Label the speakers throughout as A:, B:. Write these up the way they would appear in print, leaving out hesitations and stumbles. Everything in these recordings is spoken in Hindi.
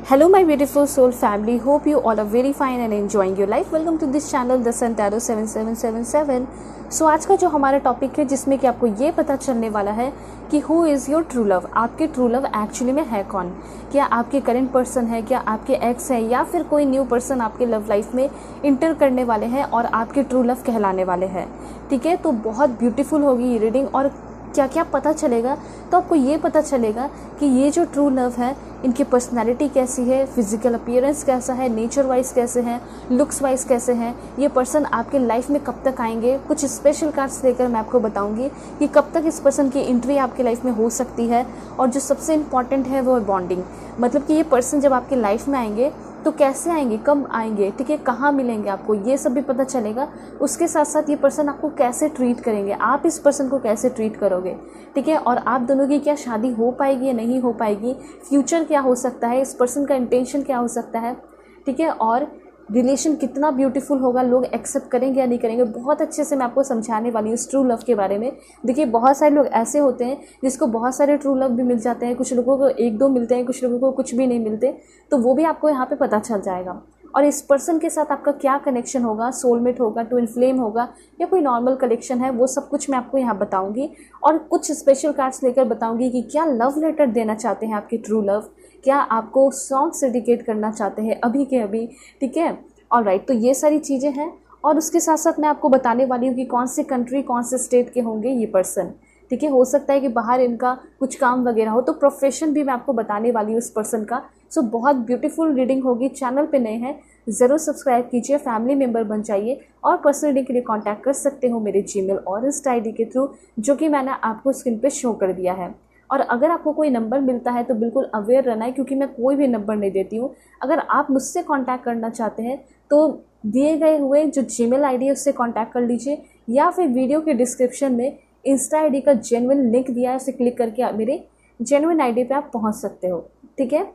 A: Hello my beautiful soul family, hope you all are very fine and enjoying your life. Welcome to this channel The Sun Tarot 7777. सो आज का जो हमारा टॉपिक है जिसमें कि आपको ये पता चलने वाला है कि who is your true love, आपके ट्रू लव एक्चुअली में है कौन। क्या आपके करेंट पर्सन है, क्या आपके एक्स है, या फिर कोई न्यू पर्सन आपके लव लाइफ में इंटर करने वाले हैं और आपके ट्रू लव कहलाने वाले हैं। ठीक है, तो बहुत ब्यूटीफुल होगी ये रीडिंग। और क्या क्या पता चलेगा, तो आपको ये पता चलेगा कि ये जो ट्रू लव है इनकी पर्सनालिटी कैसी है, फिजिकल अपीयरेंस कैसा है, नेचर वाइज कैसे हैं, लुक्स वाइज कैसे हैं, ये पर्सन आपके लाइफ में कब तक आएंगे। कुछ स्पेशल कार्ड्स लेकर मैं आपको बताऊंगी कि कब तक इस पर्सन की एंट्री आपके लाइफ में हो सकती है। और जो सबसे इम्पॉर्टेंट है वो है बॉन्डिंग, मतलब कि ये पर्सन जब आपके लाइफ में आएंगे तो कैसे आएंगे, कब आएंगे, ठीक है, कहाँ मिलेंगे आपको, ये सब भी पता चलेगा। उसके साथ साथ ये पर्सन आपको कैसे ट्रीट करेंगे, आप इस पर्सन को कैसे ट्रीट करोगे, ठीक है, और आप दोनों की क्या शादी हो पाएगी या नहीं हो पाएगी, फ्यूचर क्या हो सकता है, इस पर्सन का इंटेंशन क्या हो सकता है, ठीक है, और रिलेशन कितना ब्यूटीफुल होगा, लोग एक्सेप्ट करेंगे या नहीं करेंगे। बहुत अच्छे से मैं आपको समझाने वाली हूँ इस ट्रू लव के बारे में। देखिए, बहुत सारे लोग ऐसे होते हैं जिसको बहुत सारे ट्रू लव भी मिल जाते हैं, कुछ लोगों को एक दो मिलते हैं, कुछ लोगों को कुछ भी नहीं मिलते, तो वो भी आपको यहाँ पे पता चल जाएगा। और इस पर्सन के साथ आपका क्या कनेक्शन होगा, सोलमेट होगा, ट्विन फ्लेम होगा, या कोई नॉर्मल कनेक्शन है, वो सब कुछ मैं आपको यहाँ बताऊँगी। और कुछ स्पेशल कार्ड्स लेकर बताऊँगी कि क्या लव लेटर देना चाहते हैं आपके ट्रू लव, क्या आपको सॉन्ग डेडिकेट करना चाहते हैं अभी के अभी, ठीक है। ऑलराइट, तो ये सारी चीज़ें हैं। और उसके साथ साथ मैं आपको बताने वाली हूँ कि कौन से कंट्री, कौन से स्टेट के होंगे ये पर्सन, ठीक है। हो सकता है कि बाहर इनका कुछ काम वगैरह हो, तो प्रोफेशन भी मैं आपको बताने वाली हूँ इस पर्सन का। सो बहुत ब्यूटीफुल रीडिंग होगी। चैनल पे नए हैं ज़रूर सब्सक्राइब कीजिए, फैमिली मेम्बर बन जाइए, और पर्सनल रीडिंग के लिए कांटेक्ट कर सकते हो मेरे जीमेल और इंस्टा आईडी के थ्रू, जो कि मैंने आपको स्क्रीन पे शो कर दिया है। और अगर आपको कोई नंबर मिलता है तो बिल्कुल अवेयर रहना है, क्योंकि मैं कोई भी नंबर नहीं देती हूँ। अगर आप मुझसे कांटेक्ट करना चाहते हैं तो दिए गए हुए जो जीमेल आईडी है उससे कांटेक्ट कर लीजिए, या फिर वीडियो के डिस्क्रिप्शन में इंस्टा आईडी का जेन्युइन लिंक दिया है, उसे क्लिक करके आप मेरे जेन्युइन आईडी पे आप पहुंच सकते हो, ठीक है।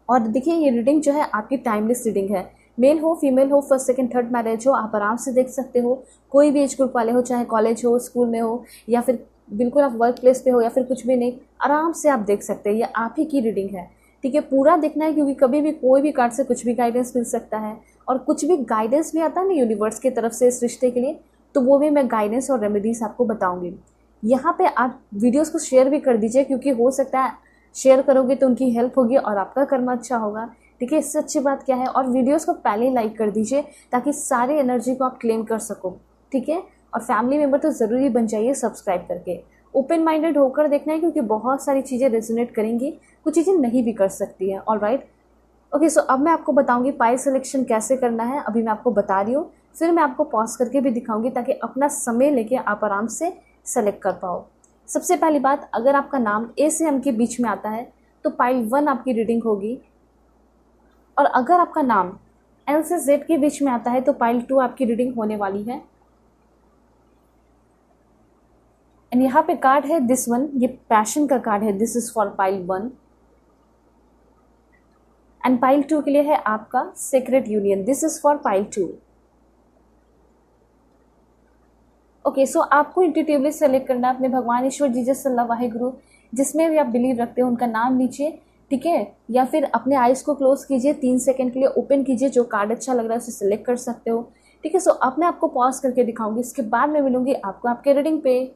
A: और देखिए, ये रीडिंग जो है आपकी टाइमलेस रीडिंग है। मेल हो, फीमेल हो, फर्स्ट सेकंड थर्ड मैरिज हो, आप आराम से देख सकते हो। कोई भी एज ग्रुप वाले हो, चाहे कॉलेज हो, स्कूल में हो, या फिर बिल्कुल आप वर्क प्लेस पे हो, या फिर कुछ भी नहीं, आराम से आप देख सकते हैं। ये आप ही की रीडिंग है, ठीक है। पूरा देखना है, क्योंकि कभी भी कोई भी कार्ड से कुछ भी गाइडेंस मिल सकता है, और कुछ भी गाइडेंस भी आता है ना यूनिवर्स की तरफ से इस रिश्ते के लिए, तो वो भी मैं गाइडेंस और रेमेडीज आपको बताऊंगी। यहाँ पे आप वीडियोस को शेयर भी कर दीजिए, क्योंकि हो सकता है शेयर करोगे तो उनकी हेल्प होगी और आपका कर्म अच्छा होगा, ठीक है। इससे अच्छी बात क्या है। और वीडियोस को पहले ही लाइक कर दीजिए ताकि सारी एनर्जी को आप क्लेम कर सको, ठीक है। और फैमिली मेम्बर तो ज़रूरी बन जाइए सब्सक्राइब करके। ओपन माइंडेड होकर देखना है, क्योंकि बहुत सारी चीज़ें रेजोनेट करेंगी, कुछ चीज़ें नहीं भी कर सकती है। ऑलराइट, ओके, सो अब मैं आपको बताऊंगी पाइल सिलेक्शन कैसे करना है। अभी मैं आपको बता रही हूँ, फिर मैं आपको पॉज करके भी दिखाऊंगी ताकि अपना समय लेके आप आराम से सेलेक्ट कर पाओ। सबसे पहली बात, अगर आपका नाम ए से एम के बीच में आता है तो पाइल 1 आपकी रीडिंग होगी, और अगर आपका नाम एल से जेड के बीच में आता है तो पाइल 2 आपकी रीडिंग होने वाली है। एंड यहाँ पे कार्ड है दिस वन, ये पैशन का कार्ड है, this is for pile 1। And pile 2 के लिए है आपका secret union, this is for pile 2। Okay, so आपको इंट्यूटिवली सेलेक्ट करना है अपने भगवान, ईश्वर, जीसस, अल्लाह, वाहिगुरु, जिसमें भी आप बिलीव रखते हो उनका नाम लीजिए, ठीक है। या फिर अपने आइज को क्लोज कीजिए, 3 सेकंड के लिए ओपन कीजिए, जो कार्ड अच्छा लग रहा है उसे सिलेक्ट कर सकते हो, ठीक है। सो अब मैं आपको पॉज करके दिखाऊंगी, इसके बाद मैं मिलूंगी आपको आपके रीडिंग पे।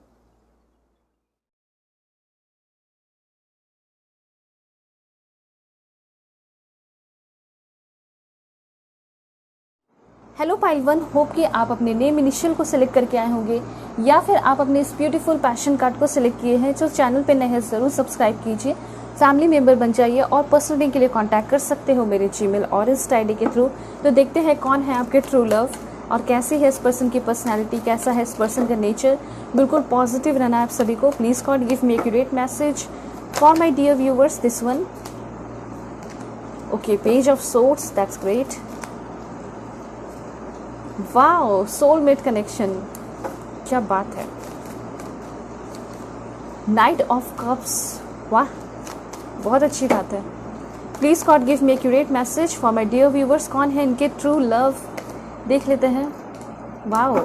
A: हेलो पाइल 1, होप कि आप अपने नेम इनिशियल को सिलेक्ट करके आए होंगे, या फिर आप अपने इस ब्यूटीफुल पैशन कार्ड को सिलेक्ट किए हैं। जो चैनल पे नए हैं ज़रूर सब्सक्राइब कीजिए, फैमिली मेम्बर बन जाइए, और पर्सनल रीडिंग के लिए कांटेक्ट कर सकते हो मेरे जीमेल और इंस्टा आईडी के थ्रू। तो देखते हैं कौन है आपके ट्रू लव, और कैसी है इस पर्सन की पर्सनैलिटी, कैसा है इस पर्सन का नेचर। बिल्कुल पॉजिटिव रहना है आप सभी को। Please God give me accurate message for my dear viewers, this one. Okay, page of swords, that's great. Wow, soulmate connection, क्या बात है। नाइट ऑफ कप्स, वाह, बहुत अच्छी बात है। Please God give me accurate message for my dear viewers, कौन है इनके ट्रू लव, देख लेते हैं। वाओ,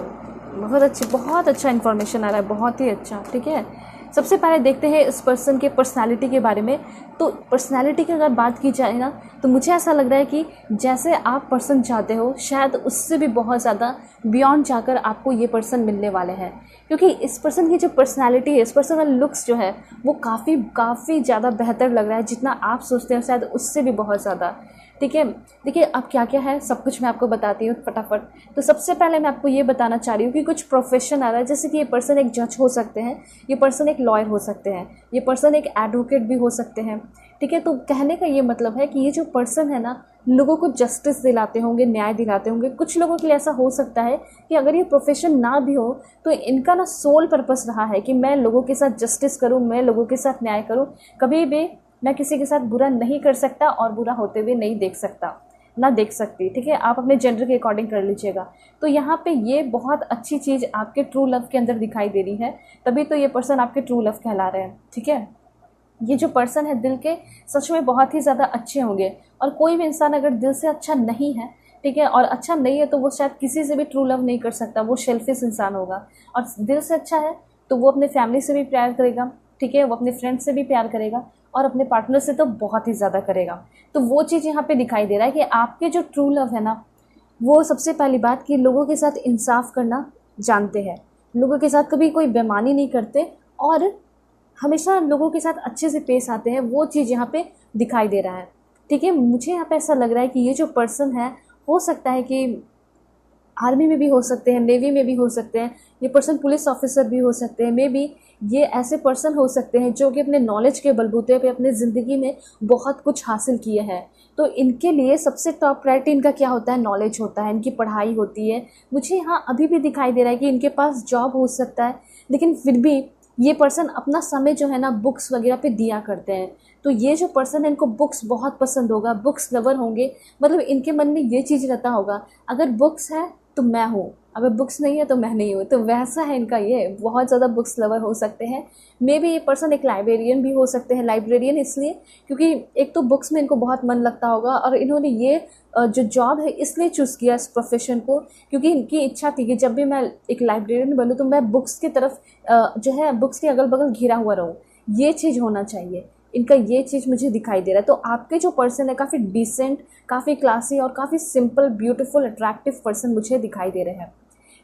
A: बहुत अच्छा इन्फॉर्मेशन आ रहा है, बहुत ही अच्छा, ठीक है। सबसे पहले देखते हैं इस पर्सन के पर्सनालिटी के बारे में। तो पर्सनालिटी की अगर बात की जाए ना, तो मुझे ऐसा लग रहा है कि जैसे आप पर्सन चाहते हो शायद उससे भी बहुत ज़्यादा बियॉन्ड जाकर आपको ये पर्सन मिलने वाले हैं, क्योंकि इस पर्सन की जो पर्सनालिटी है, इस पर्सन का लुक्स जो है वो काफ़ी ज़्यादा बेहतर लग रहा है, जितना आप सोचते हैं शायद उससे भी बहुत ज़्यादा। ठीक है, देखिए अब क्या क्या है सब कुछ मैं आपको बताती हूँ फटाफट। तो सबसे पहले मैं आपको ये बताना चाह रही हूँ कि कुछ प्रोफेशन आ रहा है, जैसे कि ये पर्सन एक जज हो सकते हैं, ये पर्सन एक लॉयर हो सकते हैं, ये पर्सन एक एडवोकेट भी हो सकते हैं। ठीक है, तो कहने का ये मतलब है कि ये जो पर्सन है ना, लोगों को जस्टिस दिलाते होंगे, न्याय दिलाते होंगे। कुछ लोगों के लिए ऐसा हो सकता है कि अगर ये प्रोफेशन ना भी हो तो इनका ना सोल पर्पस रहा है कि मैं लोगों के साथ जस्टिस करूँ, मैं लोगों के साथ न्याय करूँ, कभी भी मैं किसी के साथ बुरा नहीं कर सकता और बुरा होते हुए नहीं देख सकता, ना देख सकती। ठीक है, आप अपने जेंडर के अकॉर्डिंग कर लीजिएगा। तो यहाँ पे ये बहुत अच्छी चीज़ आपके ट्रू लव के अंदर दिखाई दे रही है, तभी तो ये पर्सन आपके ट्रू लव कहला रहे हैं। ठीक है, ये जो पर्सन है दिल के सच में बहुत ही ज़्यादा अच्छे होंगे, और कोई भी इंसान अगर दिल से अच्छा नहीं है, ठीक है, और अच्छा नहीं है, तो वो शायद किसी से भी ट्रू लव नहीं कर सकता, वो सेल्फिश इंसान होगा। और दिल से अच्छा है तो वो अपने फैमिली से भी प्यार करेगा, ठीक है, वो अपने फ्रेंड से भी प्यार करेगा, और अपने पार्टनर से तो बहुत ही ज़्यादा करेगा। तो वो चीज़ यहाँ पे दिखाई दे रहा है कि आपके जो ट्रू लव है ना, वो सबसे पहली बात कि लोगों के साथ इंसाफ करना जानते हैं, लोगों के साथ कभी कोई बेईमानी नहीं करते, और हमेशा लोगों के साथ अच्छे से पेश आते हैं। वो चीज़ यहाँ पे दिखाई दे रहा है। ठीक है, मुझे यहाँ पे ऐसा लग रहा है कि ये जो पर्सन है, हो सकता है कि आर्मी में भी हो सकते हैं, नेवी में भी हो सकते हैं, ये पर्सन पुलिस ऑफिसर भी हो सकते हैं, मे बी ये ऐसे पर्सन हो सकते हैं जो कि अपने नॉलेज के बलबूते पे अपने ज़िंदगी में बहुत कुछ हासिल किए हैं। तो इनके लिए सबसे टॉप प्रायोरिटी इनका क्या होता है? नॉलेज होता है, इनकी पढ़ाई होती है। मुझे यहाँ अभी भी दिखाई दे रहा है कि इनके पास जॉब हो सकता है, लेकिन फिर भी ये पर्सन अपना समय जो है ना बुक्स वगैरह पे दिया करते हैं। तो ये जो पर्सन है इनको बुक्स बहुत पसंद होगा, बुक्स लवर होंगे, मतलब इनके मन में ये चीज़ रहता होगा, अगर बुक्स है तो मैं हूँ, अगर बुक्स नहीं है तो मैं नहीं हूँ। तो वैसा है इनका, ये बहुत ज़्यादा बुक्स लवर हो सकते हैं। मे बी ये पर्सन एक लाइब्रेरियन भी हो सकते हैं। लाइब्रेरियन इसलिए क्योंकि एक तो बुक्स में इनको बहुत मन लगता होगा, और इन्होंने ये जो जॉब है इसलिए चूज़ किया इस प्रोफेशन को, क्योंकि इनकी इच्छा थी कि जब भी मैं एक लाइब्रेरियन बनूँ तो मैं बुक्स की तरफ जो है बुक्स के अगल बगल घिरा हुआ रहूँ। ये चीज़ होना चाहिए इनका, ये चीज़ मुझे दिखाई दे रहा है। तो आपके जो पर्सन है काफ़ी डिसेंट, काफ़ी क्लासी और काफ़ी सिंपल, ब्यूटीफुल, अट्रैक्टिव पर्सन मुझे दिखाई दे रहे हैं।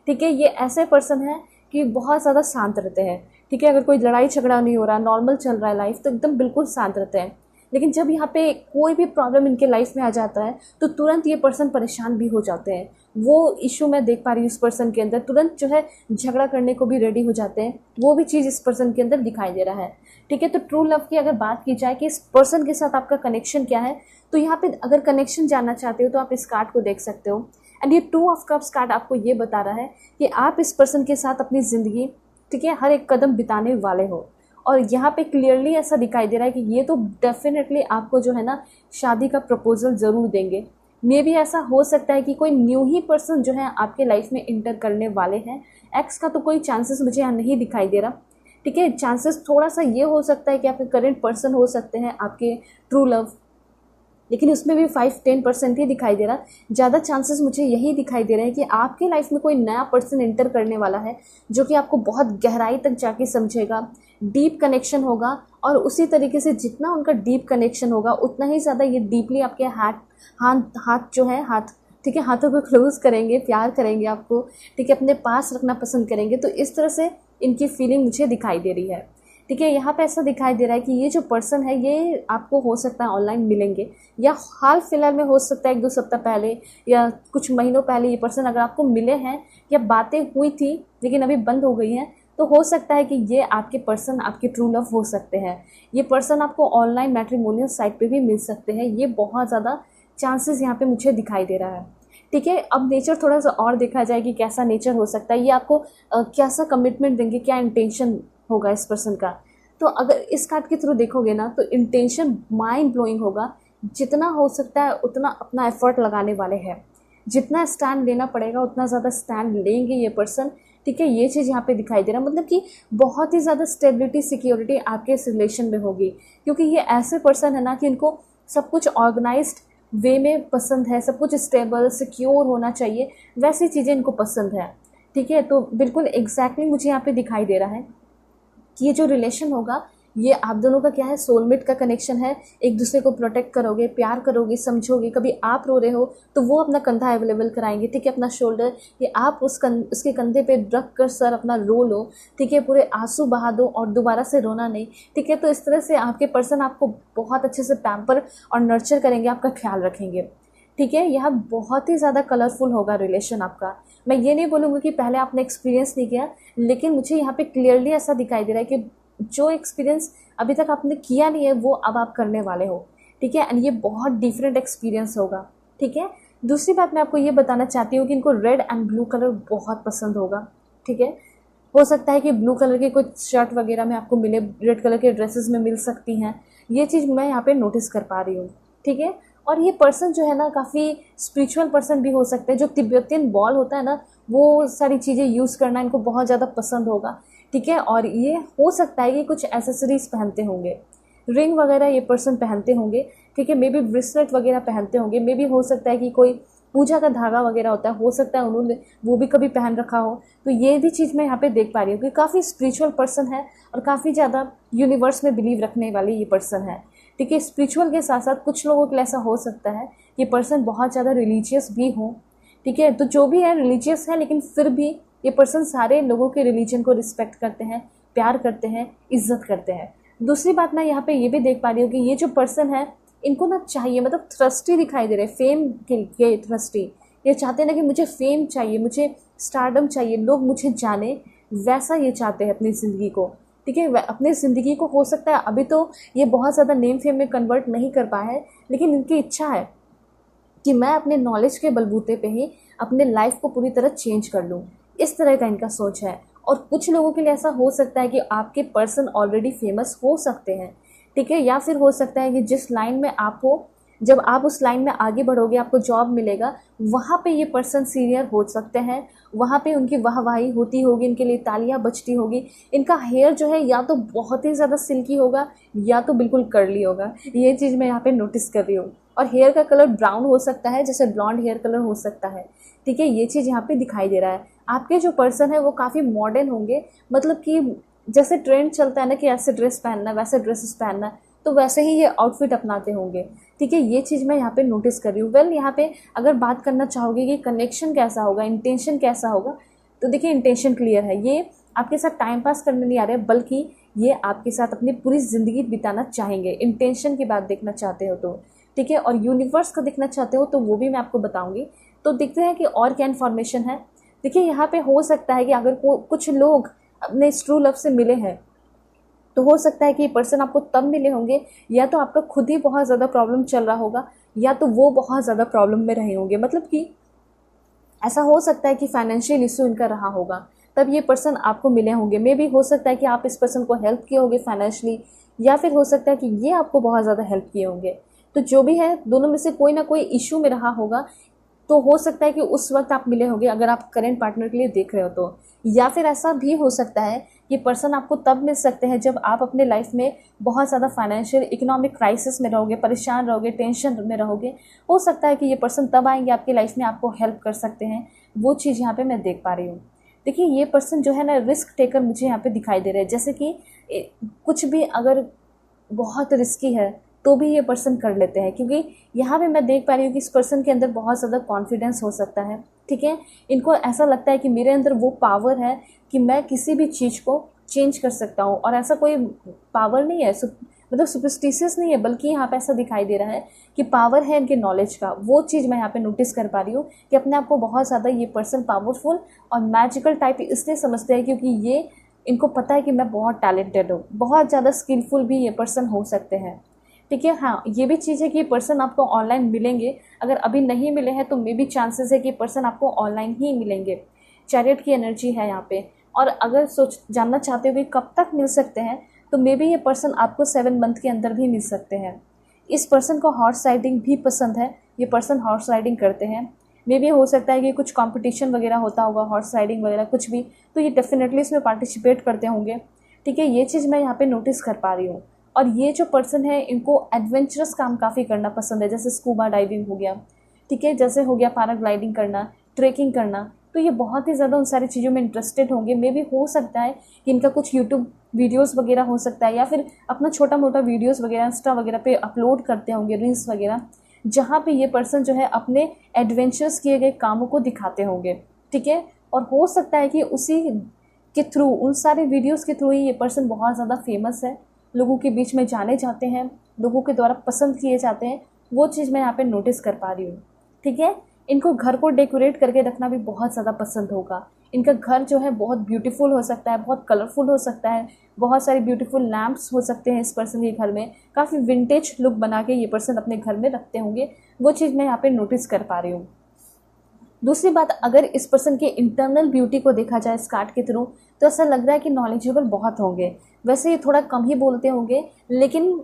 A: ठीक है, ये ऐसे पर्सन है कि बहुत ज़्यादा शांत रहते हैं। ठीक है, अगर कोई लड़ाई झगड़ा नहीं हो रहा, नॉर्मल चल रहा है लाइफ, तो एकदम बिल्कुल शांत रहते हैं। लेकिन जब यहाँ पे कोई भी प्रॉब्लम इनके लाइफ में आ जाता है तो तुरंत ये पर्सन परेशान भी हो जाते हैं। वो इशू मैं देख पा रही हूँ इस पर्सन के अंदर, तुरंत जो है झगड़ा करने को भी रेडी हो जाते हैं। वो भी चीज़ इस पर्सन के अंदर दिखाई दे रहा है। ठीक है, तो ट्रू लव की अगर बात की जाए कि इस पर्सन के साथ आपका कनेक्शन क्या है, तो यहाँ पे अगर कनेक्शन जानना चाहते हो तो आप इस कार्ड को देख सकते हो। एंड ये 2 ऑफ कप्स कार्ड आपको ये बता रहा है कि आप इस पर्सन के साथ अपनी ज़िंदगी, ठीक है, हर एक कदम बिताने वाले हो। और यहाँ पे क्लियरली ऐसा दिखाई दे रहा है कि ये तो डेफिनेटली आपको जो है ना शादी का प्रपोजल ज़रूर देंगे। मे भी ऐसा हो सकता है कि कोई न्यू ही पर्सन जो है आपके लाइफ में इंटर करने वाले हैं। एक्स का तो कोई चांसेस मुझे यहाँ नहीं दिखाई दे रहा। ठीक है, चांसेस थोड़ा सा ये हो सकता है कि आपके करेंट पर्सन हो सकते हैं आपके ट्रू लव, लेकिन उसमें भी 5-10% ही दिखाई दे रहा। ज़्यादा चांसेस मुझे यही दिखाई दे रहे हैं कि आपके लाइफ में कोई नया पर्सन एंटर करने वाला है जो कि आपको बहुत गहराई तक जाके समझेगा, डीप कनेक्शन होगा। और उसी तरीके से जितना उनका डीप कनेक्शन होगा उतना ही ज़्यादा ये डीपली आपके हाथ जो है हाथ, ठीक है, हाथों को क्लोज करेंगे, प्यार करेंगे आपको, ठीक है, अपने पास रखना पसंद करेंगे। तो इस तरह से इनकी फीलिंग मुझे दिखाई दे रही है। ठीक है, यहाँ पे ऐसा दिखाई दे रहा है कि ये जो पर्सन है ये आपको हो सकता है ऑनलाइन मिलेंगे, या हाल फिलहाल में हो सकता है 1-2 सप्ताह पहले या कुछ महीनों पहले ये पर्सन अगर आपको मिले हैं या बातें हुई थी लेकिन अभी बंद हो गई हैं, तो हो सकता है कि ये आपके पर्सन आपके ट्रू लव हो सकते हैं। ये पर्सन आपको ऑनलाइन मैट्रिमोनियल साइट पे भी मिल सकते हैं। ये बहुत ज़्यादा चांसेस यहाँ पे मुझे दिखाई दे रहा है। ठीक है, अब नेचर थोड़ा सा और देखा जाए कि कैसा नेचर हो सकता है, ये आपको कैसा कमिटमेंट देंगे, क्या इंटेंशन होगा इस पर्सन का। तो अगर इस कार्ड के थ्रू देखोगे ना तो इंटेंशन माइंड ब्लोइंग होगा। जितना हो सकता है उतना अपना एफर्ट लगाने वाले हैं, जितना स्टैंड लेना पड़ेगा उतना ज़्यादा स्टैंड लेंगे ये पर्सन। ठीक है, ये चीज़ यहाँ पे दिखाई दे रहा है, मतलब कि बहुत ही ज़्यादा स्टेबिलिटी, सिक्योरिटी आपके इस रिलेशन में होगी, क्योंकि ये ऐसे पर्सन है ना कि इनको सब कुछ ऑर्गेनाइज्ड वे में पसंद है, सब कुछ स्टेबल सिक्योर होना चाहिए, वैसी चीज़ें इनको पसंद है। ठीक है, तो बिल्कुल एग्जैक्टली मुझे यहाँ पे दिखाई दे रहा है कि ये जो रिलेशन होगा ये आप दोनों का क्या है, सोलमेट का कनेक्शन है। एक दूसरे को प्रोटेक्ट करोगे, प्यार करोगे, समझोगे। कभी आप रो रहे हो तो वो अपना कंधा अवेलेबल कराएंगे, ठीक है, अपना शोल्डर, कि आप उसके कंधे पे रख कर सर अपना रो लो, ठीक है, पूरे आंसू बहा दो और दोबारा से रोना नहीं, ठीक है। तो इस तरह से आपके पर्सन आपको बहुत अच्छे से पैम्पर और नर्चर करेंगे, आपका ख्याल रखेंगे, ठीक है। यह बहुत ही ज़्यादा कलरफुल होगा रिलेशन आपका। मैं ये नहीं बोलूँगी कि पहले आपने एक्सपीरियंस नहीं किया, लेकिन मुझे यहाँ पे क्लियरली ऐसा दिखाई दे रहा है कि जो एक्सपीरियंस अभी तक आपने किया नहीं है वो अब आप करने वाले हो, ठीक है। एंड ये बहुत डिफरेंट एक्सपीरियंस होगा, ठीक है। दूसरी बात मैं आपको ये बताना चाहती हूँ कि इनको रेड एंड ब्लू कलर बहुत पसंद होगा, ठीक है। हो सकता है कि ब्लू कलर के कुछ शर्ट वगैरह में आपको मिले, रेड कलर के ड्रेसेस में मिल सकती हैं। ये चीज़ मैं यहाँ पे नोटिस कर पा रही हूँ, ठीक है। और ये पर्सन जो है ना काफ़ी स्पिरिचुअल पर्सन भी हो सकते हैं। जो तिब्बतियन बॉल होता है ना, वो सारी चीज़ें यूज़ करना इनको बहुत ज़्यादा पसंद होगा, ठीक है। और ये हो सकता है कि कुछ एसेसरीज पहनते होंगे, रिंग वगैरह ये पर्सन पहनते होंगे, ठीक है। मे बी ब्रेसलेट वगैरह पहनते होंगे, मे बी हो सकता है कि कोई पूजा का धागा वगैरह होता है, हो सकता है उन्होंने वो भी कभी पहन रखा हो। तो ये भी चीज़ मैं यहाँ पे देख पा रही हूँ कि काफ़ी स्पिरिचुअल पर्सन है और काफ़ी ज़्यादा यूनिवर्स में बिलीव रखने वाली ये पर्सन है, ठीक है। स्पिरिचुअल के साथ साथ कुछ लोगों के लिए ऐसा हो सकता है ये पर्सन बहुत ज़्यादा रिलीजियस भी हो, ठीक है। तो जो भी है रिलीजियस है, लेकिन फिर भी ये पर्सन सारे लोगों के रिलीजन को रिस्पेक्ट करते हैं, प्यार करते हैं, इज्जत करते हैं। दूसरी बात मैं यहाँ पे ये भी देख पा रही हूँ कि ये जो पर्सन है इनको ना चाहिए, मतलब थ्रस्टी दिखाई दे रहे हैं, फेम के थ्रस्टी। ये चाहते हैं ना कि मुझे फेम चाहिए, मुझे स्टारडम चाहिए, लोग मुझे जाने, वैसा ये चाहते हैं अपनी ज़िंदगी को, ठीक है। अपनी ज़िंदगी को हो सकता है अभी तो ये बहुत ज़्यादा नेम फेम में कन्वर्ट नहीं कर पाए हैं, लेकिन इनकी इच्छा है कि मैं अपने नॉलेज के बलबूते पे ही अपने लाइफ को पूरी तरह चेंज कर लूँ। इस तरह का इनका सोच है। और कुछ लोगों के लिए ऐसा हो सकता है कि आपके पर्सन ऑलरेडी फेमस हो सकते हैं, ठीक है। या फिर हो सकता है कि जिस लाइन में आप हो, जब आप उस लाइन में आगे बढ़ोगे, आपको जॉब मिलेगा, वहाँ पे ये पर्सन सीनियर हो सकते हैं, वहाँ पे उनकी वाहवाही होती होगी, इनके लिए तालियां बजती होगी। इनका हेयर जो है या तो बहुत ही ज़्यादा सिल्की होगा या तो बिल्कुल कर्ली होगा, ये चीज़ मैं यहाँ पे नोटिस कर रही हूँ। और हेयर का कलर ब्राउन हो सकता है, जैसे ब्लॉन्ड हेयर कलर हो सकता है, ठीक है। ये चीज़ यहाँ पे दिखाई दे रहा है। आपके जो पर्सन है वो काफ़ी मॉडर्न होंगे, मतलब कि जैसे ट्रेंड चलता है ना कि ऐसे ड्रेस पहनना, वैसे ड्रेसेस पहनना, तो वैसे ही ये आउटफिट अपनाते होंगे, ठीक है। ये चीज़ मैं यहाँ पे नोटिस कर रही हूँ। वेल, यहाँ पे अगर बात करना चाहोगे कि कनेक्शन कैसा होगा, इंटेंशन कैसा होगा, तो देखिए इंटेंशन क्लियर है। ये आपके साथ टाइम पास करने नहीं आ रहे, बल्कि ये आपके साथ अपनी पूरी ज़िंदगी बिताना चाहेंगे। इंटेंशन की बात देखना चाहते हो तो, ठीक है। और यूनिवर्स का देखना चाहते हो तो वो भी मैं आपको बताऊंगी। तो देखते हैं कि और क्या इन्फॉर्मेशन है। देखिए यहाँ पे हो सकता है कि अगर कुछ लोग अपने ट्रू लव से मिले हैं, तो हो सकता है कि ये पर्सन आपको तब मिले होंगे या तो आपका खुद ही बहुत ज़्यादा प्रॉब्लम चल रहा होगा, या तो वो बहुत ज़्यादा प्रॉब्लम में रहे होंगे। मतलब कि ऐसा हो सकता है कि फाइनेंशियल इशू इनका रहा होगा, तब ये पर्सन आपको मिले होंगे। मे भी हो सकता है कि आप इस पर्सन को हेल्प किए होंगे फाइनेंशियली, या फिर हो सकता है कि ये आपको बहुत ज़्यादा हेल्प किए होंगे। तो जो भी है, दोनों में से कोई ना कोई इशू में रहा होगा। तो हो सकता है कि उस वक्त आप मिले होंगे अगर आप करेंट पार्टनर के लिए देख रहे हो तो। या फिर ऐसा भी हो सकता है कि पर्सन आपको तब मिल सकते हैं जब आप अपने लाइफ में बहुत ज़्यादा फाइनेंशियल इकोनॉमिक क्राइसिस में रहोगे, परेशान रहोगे, टेंशन में रहोगे। हो सकता है कि ये पर्सन तब आएंगे आपकी लाइफ में, आपको हेल्प कर सकते हैं। वो चीज़ यहाँ पे मैं देख पा रही हूँ। देखिए ये पर्सन जो है ना, रिस्क टेकर मुझे यहाँ पे दिखाई दे रहे हैं। जैसे कि कुछ भी अगर बहुत रिस्की है तो भी ये पर्सन कर लेते हैं, क्योंकि यहाँ पे मैं देख पा रही हूँ कि इस पर्सन के अंदर बहुत ज़्यादा कॉन्फिडेंस हो सकता है, ठीक है। इनको ऐसा लगता है कि मेरे अंदर वो पावर है कि मैं किसी भी चीज़ को चेंज कर सकता हूँ। और ऐसा कोई पावर नहीं है, मतलब सुपरस्टिशियस नहीं है, बल्कि यहाँ पे ऐसा दिखाई दे रहा है कि पावर है इनके नॉलेज का। वो चीज़ मैं यहाँ पे नोटिस कर पा रही हूँ कि अपने आप को बहुत ज़्यादा ये पर्सन पावरफुल और मैजिकल टाइप इसलिए समझते हैं क्योंकि ये इनको पता है कि मैं बहुत टैलेंटेड हूँ, बहुत ज़्यादा स्किलफुल भी ये पर्सन हो सकते हैं, ठीक है। हाँ, ये भी चीज़ है कि ये पर्सन आपको ऑनलाइन मिलेंगे। अगर अभी नहीं मिले हैं तो मे भी चांसेस है कि पर्सन आपको ऑनलाइन ही मिलेंगे। चैरियट की एनर्जी है यहाँ पे। और अगर जानना चाहते हो कि कब तक मिल सकते हैं, तो मे बी ये पर्सन आपको 7 मंथ के अंदर भी मिल सकते हैं। इस पर्सन को हॉर्स राइडिंग भी पसंद है, ये पर्सन हॉर्स राइडिंग करते हैं। मे बी हो सकता है कि कुछ कंपटीशन वगैरह होता होगा, हॉर्स राइडिंग वगैरह कुछ भी, तो ये डेफिनेटली इसमें पार्टिसिपेट करते होंगे, ठीक है। ये चीज़ मैं यहाँ पे नोटिस कर पा रही हूँ। और ये जो पर्सन है इनको एडवेंचरस काम काफ़ी करना पसंद है, जैसे स्कूबा डाइविंग हो गया, ठीक है, जैसे हो गया पैराग्लाइडिंग करना, ट्रेकिंग करना, तो ये बहुत ही ज़्यादा उन सारी चीज़ों में इंटरेस्टेड होंगे। मे बी हो सकता है कि इनका कुछ यूट्यूब वीडियोस वगैरह हो सकता है, या फिर अपना छोटा मोटा वीडियोस वगैरह इंस्टा वगैरह पे अपलोड करते होंगे, रील्स वगैरह, जहाँ पे ये पर्सन जो है अपने एडवेंचर्स किए गए कामों को दिखाते होंगे। ठीक है, और हो सकता है कि उसी के थ्रू, उन सारे वीडियोस के थ्रू ही ये पर्सन बहुत ज़्यादा फेमस है, लोगों के बीच में जाने जाते हैं, लोगों के द्वारा पसंद किए जाते हैं। वो चीज़ मैं यहाँ पे नोटिस कर पा रही हूँ। ठीक है, इनको घर को डेकोरेट करके रखना भी बहुत ज़्यादा पसंद होगा। इनका घर जो है बहुत ब्यूटीफुल हो सकता है, बहुत कलरफुल हो सकता है, बहुत सारे ब्यूटीफुल लैम्प्स हो सकते हैं इस पर्सन के घर में, काफ़ी विंटेज लुक बना के ये पर्सन अपने घर में रखते होंगे। वो चीज़ मैं यहाँ पे नोटिस कर पा रही हूँ। दूसरी बात, अगर इस पर्सन के इंटरनल ब्यूटी को देखा जाए इस कार्ड के थ्रू, तो ऐसा लग रहा है कि नॉलेजेबल बहुत होंगे। वैसे ये थोड़ा कम ही बोलते होंगे, लेकिन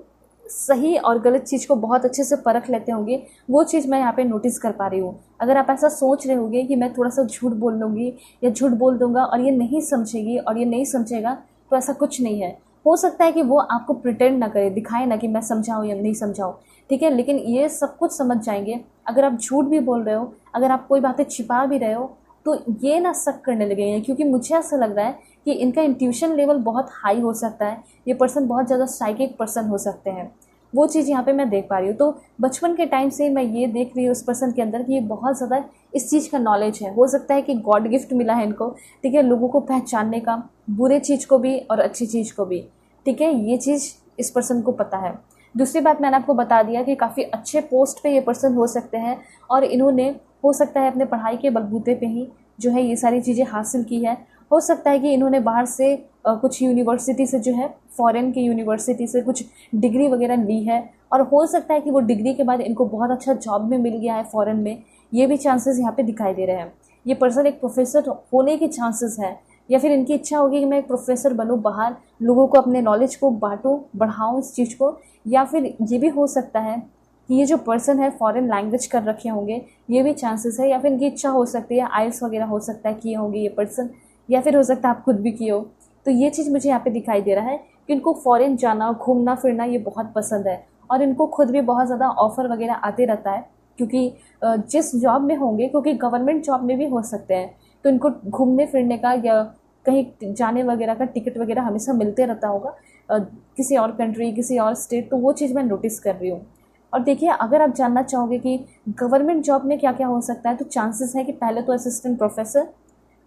A: सही और गलत चीज़ को बहुत अच्छे से परख लेते होंगे। वो चीज़ मैं यहाँ पे नोटिस कर पा रही हूँ। अगर आप ऐसा सोच रहे होंगे कि मैं थोड़ा सा झूठ बोल लूँगी या झूठ बोल दूँगा और ये नहीं समझेगी और ये नहीं समझेगा, तो ऐसा कुछ नहीं है। हो सकता है कि वो आपको प्रिटेंड ना करे, दिखाए ना कि मैं समझाऊँ या नहीं समझाऊँ। ठीक है, लेकिन ये सब कुछ समझ जाएंगे। अगर आप झूठ भी बोल रहे हो, अगर आप कोई बातें छिपा भी रहे हो, तो ये ना शक करने लगेंगे, क्योंकि मुझे ऐसा लग रहा है कि इनका इंट्यूशन लेवल बहुत हाई हो सकता है। ये पर्सन बहुत ज़्यादा साइकिक पर्सन हो सकते हैं। वो चीज़ यहाँ पे मैं देख पा रही हूँ। तो बचपन के टाइम से मैं ये देख रही हूँ उस पर्सन के अंदर कि ये बहुत ज़्यादा इस चीज़ का नॉलेज है। हो सकता है कि गॉड गिफ्ट मिला है इनको, ठीक है, लोगों को पहचानने का, बुरे चीज़ को भी और अच्छी चीज़ को भी। ठीक है, ये चीज़ इस पर्सन को पता है। दूसरी बात, मैंने आपको बता दिया कि काफ़ी अच्छे पोस्ट पे ये पर्सन हो सकते हैं, और इन्होंने हो सकता है अपने पढ़ाई के बलबूते पे ही जो है ये सारी चीज़ें हासिल की है। हो सकता है कि इन्होंने बाहर से कुछ यूनिवर्सिटी से जो है, फॉरेन की यूनिवर्सिटी से कुछ डिग्री वगैरह ली है, और हो सकता है कि वो डिग्री के बाद इनको बहुत अच्छा जॉब में मिल गया है फॉरेन में। ये भी चांसेस यहाँ पे दिखाई दे रहे हैं। ये पर्सन एक प्रोफेसर होने के चांसेस हैं, या फिर इनकी इच्छा होगी कि मैं एक प्रोफेसर बनूं, बाहर लोगों को अपने नॉलेज को बांटूं, बढ़ाऊं इस चीज़ को। या फिर ये भी हो सकता है कि ये जो पर्सन है फॉरेन लैंग्वेज कर रखे होंगे, ये भी चांसेस है। या फिर इनकी इच्छा हो सकती है, आइल्स वगैरह हो सकता है किए होंगे ये पर्सन, या फिर हो सकता है आप खुद भी किए हो। तो ये चीज़ मुझे यहाँ पे दिखाई दे रहा है कि इनको फॉरेन जाना, घूमना फिरना ये बहुत पसंद है, और इनको खुद भी बहुत ज़्यादा ऑफ़र वगैरह आते रहता है, क्योंकि जिस जॉब में होंगे, क्योंकि गवर्नमेंट जॉब में भी हो सकते हैं, तो इनको घूमने फिरने का या कहीं जाने वगैरह का टिकट वगैरह हमेशा मिलते रहता होगा, किसी और कंट्री, किसी और स्टेट। तो वो चीज़ मैं नोटिस कर रही हूँ। और देखिए, अगर आप जानना चाहोगे कि गवर्नमेंट जॉब में क्या क्या हो सकता है, तो चांसेस है कि पहले तो असिस्टेंट प्रोफेसर,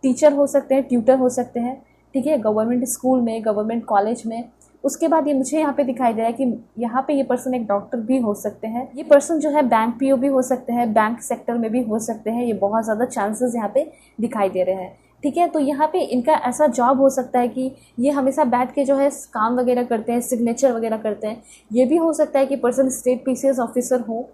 A: टीचर हो सकते हैं, ट्यूटर हो सकते हैं। ठीक है, गवर्नमेंट स्कूल में, गवर्नमेंट कॉलेज में। उसके बाद ये मुझे यहाँ पे दिखाई दे रहा है कि यहाँ पे ये पर्सन एक डॉक्टर भी हो सकते हैं। ये पर्सन जो है बैंक पीओ भी हो सकते हैं, बैंक सेक्टर में भी हो सकते हैं। ये बहुत ज़्यादा चांसेस यहाँ पे दिखाई दे रहे हैं। ठीक है, तो यहाँ पे इनका ऐसा जॉब हो सकता है कि ये हमेशा बैठ के जो है काम वगैरह करते हैं, सिग्नेचर वगैरह करते हैं। ये भी हो सकता है कि पर्सन स्टेट पीसीएस ऑफिसर हो।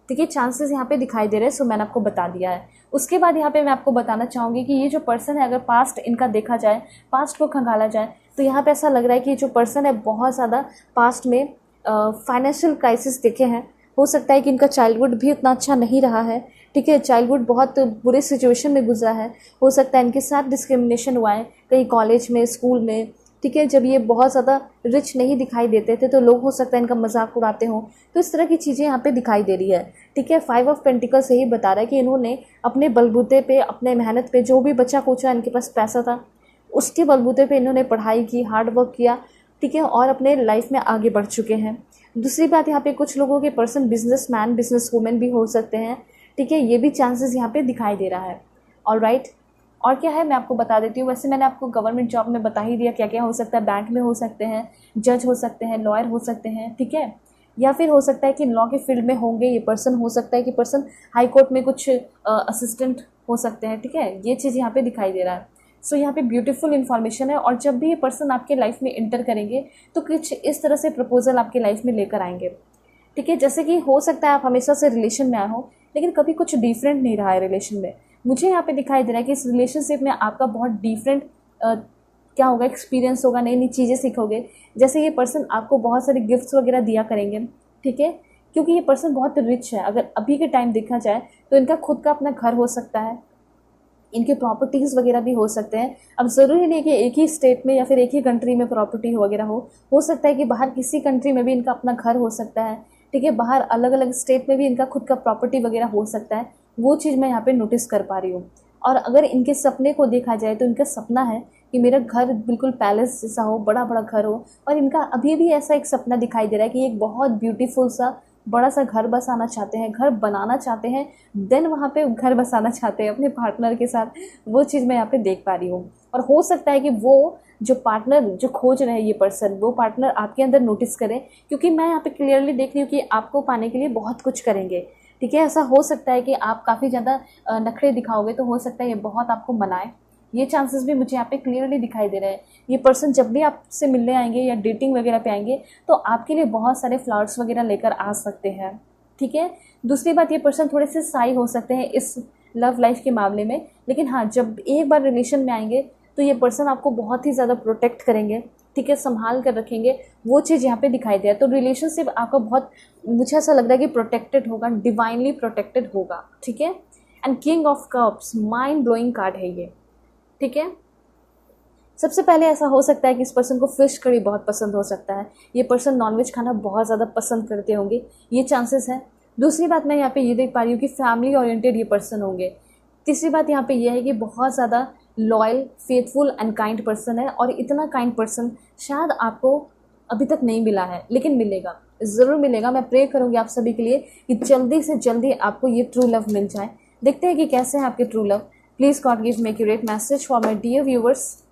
A: ठीक है, चांसेस यहाँ पे दिखाई दे रहे हैं। सो मैंने आपको बता दिया है। उसके बाद यहाँ पे मैं आपको बताना चाहूँगी कि ये जो पर्सन है, अगर पास्ट इनका देखा जाए, पास्ट को खंगाला जाए, तो यहाँ पे ऐसा लग रहा है कि जो पर्सन है बहुत ज़्यादा पास्ट में फाइनेंशियल क्राइसिस देखे हैं। हो सकता है कि इनका चाइल्डहुड भी उतना अच्छा नहीं रहा है। ठीक है, चाइल्डहुड बहुत बुरे सिचुएशन में गुजरा है। हो सकता है इनके साथ डिस्क्रिमिनेशन हुआ है कहीं कॉलेज में, स्कूल में। ठीक है, जब ये बहुत ज़्यादा रिच नहीं दिखाई देते थे, तो लोग हो सकता है इनका मजाक उड़ाते हों। तो इस तरह की चीज़ें यहाँ पे दिखाई दे रही है। ठीक है, 5 ऑफ पेंटिकल से ही बता रहा है कि इन्होंने अपने बलबूते पे, अपने मेहनत पे, जो भी बचा कुचा इनके पास पैसा था, उसके बलबूते पे इन्होंने पढ़ाई की, हार्ड वर्क किया। ठीक है, और अपने लाइफ में आगे बढ़ चुके हैं। दूसरी बात, यहाँ पे कुछ लोगों के पर्सन बिजनेसमैन, बिजनेस वुमेन भी हो सकते हैं। ठीक है, ये भी चांसेस यहाँ पे दिखाई दे रहा है। ऑलराइट, और क्या है मैं आपको बता देती हूँ। वैसे मैंने आपको गवर्नमेंट जॉब में बता ही दिया क्या क्या हो सकता है। बैंक में हो सकते हैं, जज हो सकते हैं, लॉयर हो सकते हैं। ठीक है, या फिर हो सकता है कि लॉ के फील्ड में होंगे ये पर्सन। हो सकता है कि पर्सन हाई कोर्ट में कुछ असिस्टेंट हो सकते हैं। ठीक है, ये चीज़ यहाँ पे दिखाई दे रहा है। सो यहाँ पे ब्यूटीफुल इन्फॉर्मेशन है। और जब भी ये पर्सन आपके लाइफ में इंटर करेंगे, तो कुछ इस तरह से प्रपोजल आपके लाइफ में लेकर आएंगे। ठीक है, जैसे कि हो सकता है आप हमेशा से रिलेशन में आए हो, लेकिन कभी कुछ डिफरेंट नहीं रहा है रिलेशन में। मुझे यहाँ पे दिखाई दे रहा है कि इस रिलेशनशिप में आपका बहुत डिफरेंट क्या होगा, एक्सपीरियंस होगा, नई नई चीज़ें सीखोगे। जैसे ये पर्सन आपको बहुत सारे गिफ्ट्स वगैरह दिया करेंगे। ठीक है, क्योंकि ये पर्सन बहुत रिच है। अगर अभी के टाइम देखा जाए, तो इनका खुद का अपना घर हो सकता है, इनके प्रॉपर्टीज़ वगैरह भी हो सकते हैं। अब ज़रूरी नहीं कि एक ही स्टेट में या फिर एक ही कंट्री में प्रॉपर्टी वगैरह हो सकता है कि बाहर किसी कंट्री में भी इनका अपना घर हो सकता है। ठीक है, बाहर अलग अलग स्टेट में भी इनका खुद का प्रॉपर्टी वगैरह हो सकता है। वो चीज़ मैं यहाँ पे नोटिस कर पा रही हूँ। और अगर इनके सपने को देखा जाए तो इनका सपना है कि मेरा घर बिल्कुल पैलेस जैसा हो, बड़ा बड़ा घर हो। और इनका अभी भी ऐसा एक सपना दिखाई दे रहा है कि एक बहुत ब्यूटीफुल सा बड़ा सा घर बसाना चाहते हैं, घर बनाना चाहते हैं, देन वहाँ पे घर बसाना चाहते हैं अपने पार्टनर के साथ। वो चीज़ मैं यहाँ पे देख पा रही हूँ। और हो सकता है कि वो जो पार्टनर जो खोज रहे हैं ये पर्सन, वो पार्टनर आपके अंदर नोटिस करें, क्योंकि मैं यहाँ पे क्लियरली देख रही हूँ कि आपको पाने के लिए बहुत कुछ करेंगे। ठीक है, ऐसा हो सकता है कि आप काफ़ी ज़्यादा नखरे दिखाओगे तो हो सकता है ये बहुत आपको मनाए। ये चांसेस भी मुझे यहाँ पे क्लियरली दिखाई दे रहे हैं। ये पर्सन जब भी आपसे मिलने आएंगे या डेटिंग वगैरह पे आएंगे तो आपके लिए बहुत सारे फ्लावर्स वगैरह लेकर आ सकते हैं। ठीक है, दूसरी बात, ये पर्सन थोड़े से साई हो सकते हैं इस लव लाइफ के मामले में, लेकिन हाँ, जब एक बार रिलेशन में आएंगे तो ये पर्सन आपको बहुत ही ज़्यादा प्रोटेक्ट करेंगे। ठीक है, संभाल कर रखेंगे, वो चीज़ यहाँ पे दिखाई दे। तो रिलेशनशिप आपका बहुत, मुझे ऐसा लग रहा है कि प्रोटेक्टेड होगा, डिवाइनली प्रोटेक्टेड होगा। ठीक है, and king of cups, mind blowing card है ये। ठीक है, सबसे पहले ऐसा हो सकता है कि इस पर्सन को फिश करी बहुत पसंद हो सकता है। ये पर्सन नॉनवेज खाना बहुत ज़्यादा पसंद करते होंगे, ये चांसेस है। दूसरी बात मैं यहाँ पे ये देख पा रही हूँ कि फैमिली ओरिएंटेड ये पर्सन होंगे। तीसरी बात यहाँ पे ये है कि बहुत ज़्यादा loyal, faithful and kind person है। और इतना काइंड पर्सन शायद आपको अभी तक नहीं मिला है, लेकिन मिलेगा, ज़रूर मिलेगा। मैं प्रे करूँगी आप सभी के लिए कि जल्दी से जल्दी आपको ये ट्रू लव मिल जाए। देखते हैं कि कैसे हैं आपके true love. Please God give me accurate message for my dear viewers.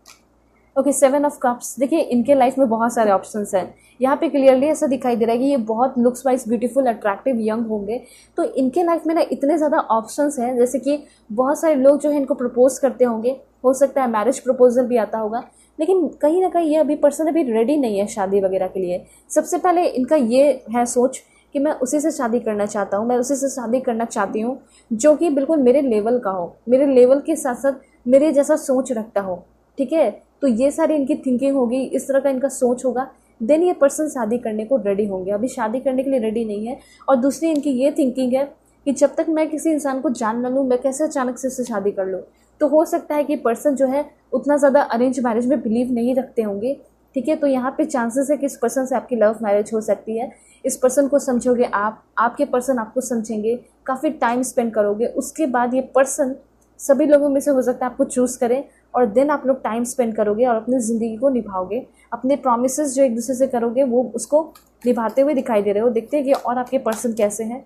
A: Okay, 7 of cups. देखिए, इनके लाइफ में बहुत सारे ऑप्शंस हैं। यहाँ पे क्लियरली ऐसा दिखाई दे रहा है कि ये बहुत looks wise beautiful, attractive, young होंगे। तो इनके लाइफ में ना इतने ज़्यादा ऑप्शंस हैं, जैसे कि बहुत सारे लोग जो है इनको प्रपोज करते होंगे, हो सकता है मैरिज प्रपोजल भी आता होगा, लेकिन कहीं ना कहीं ये अभी पर्सन अभी रेडी नहीं है शादी वगैरह के लिए। सबसे पहले इनका ये है सोच कि मैं उसी से शादी करना चाहता हूँ, मैं उसी से शादी करना चाहती हूँ जो कि बिल्कुल मेरे लेवल का हो, मेरे लेवल के साथ साथ मेरे जैसा सोच रखता हो। ठीक है, तो ये सारी इनकी थिंकिंग होगी, इस तरह का इनका सोच होगा, देन ये पर्सन शादी करने को रेडी होंगे। अभी शादी करने के लिए रेडी नहीं है। और दूसरी इनकी ये थिंकिंग है कि जब तक मैं किसी इंसान को जान न लूँ, मैं कैसे अचानक से उससे शादी कर लूँ। तो हो सकता है कि पर्सन जो है उतना ज़्यादा अरेंज मैरिज में बिलीव नहीं रखते होंगे। ठीक है, तो यहाँ पे चांसेस है कि इस पर्सन से आपकी लव मैरिज हो सकती है। इस पर्सन को समझोगे आप, आपके पर्सन आपको समझेंगे, काफ़ी टाइम स्पेंड करोगे। उसके बाद ये पर्सन सभी लोगों में से हो सकता है आपको चूज़ करें, और देन आप लोग टाइम स्पेंड करोगे और अपनी ज़िंदगी को निभाओगे। अपने प्रॉमिसेस जो एक दूसरे से करोगे वो उसको निभाते हुए दिखाई दे रहे हो। देखते हैं कि और आपके पर्सन कैसे हैं।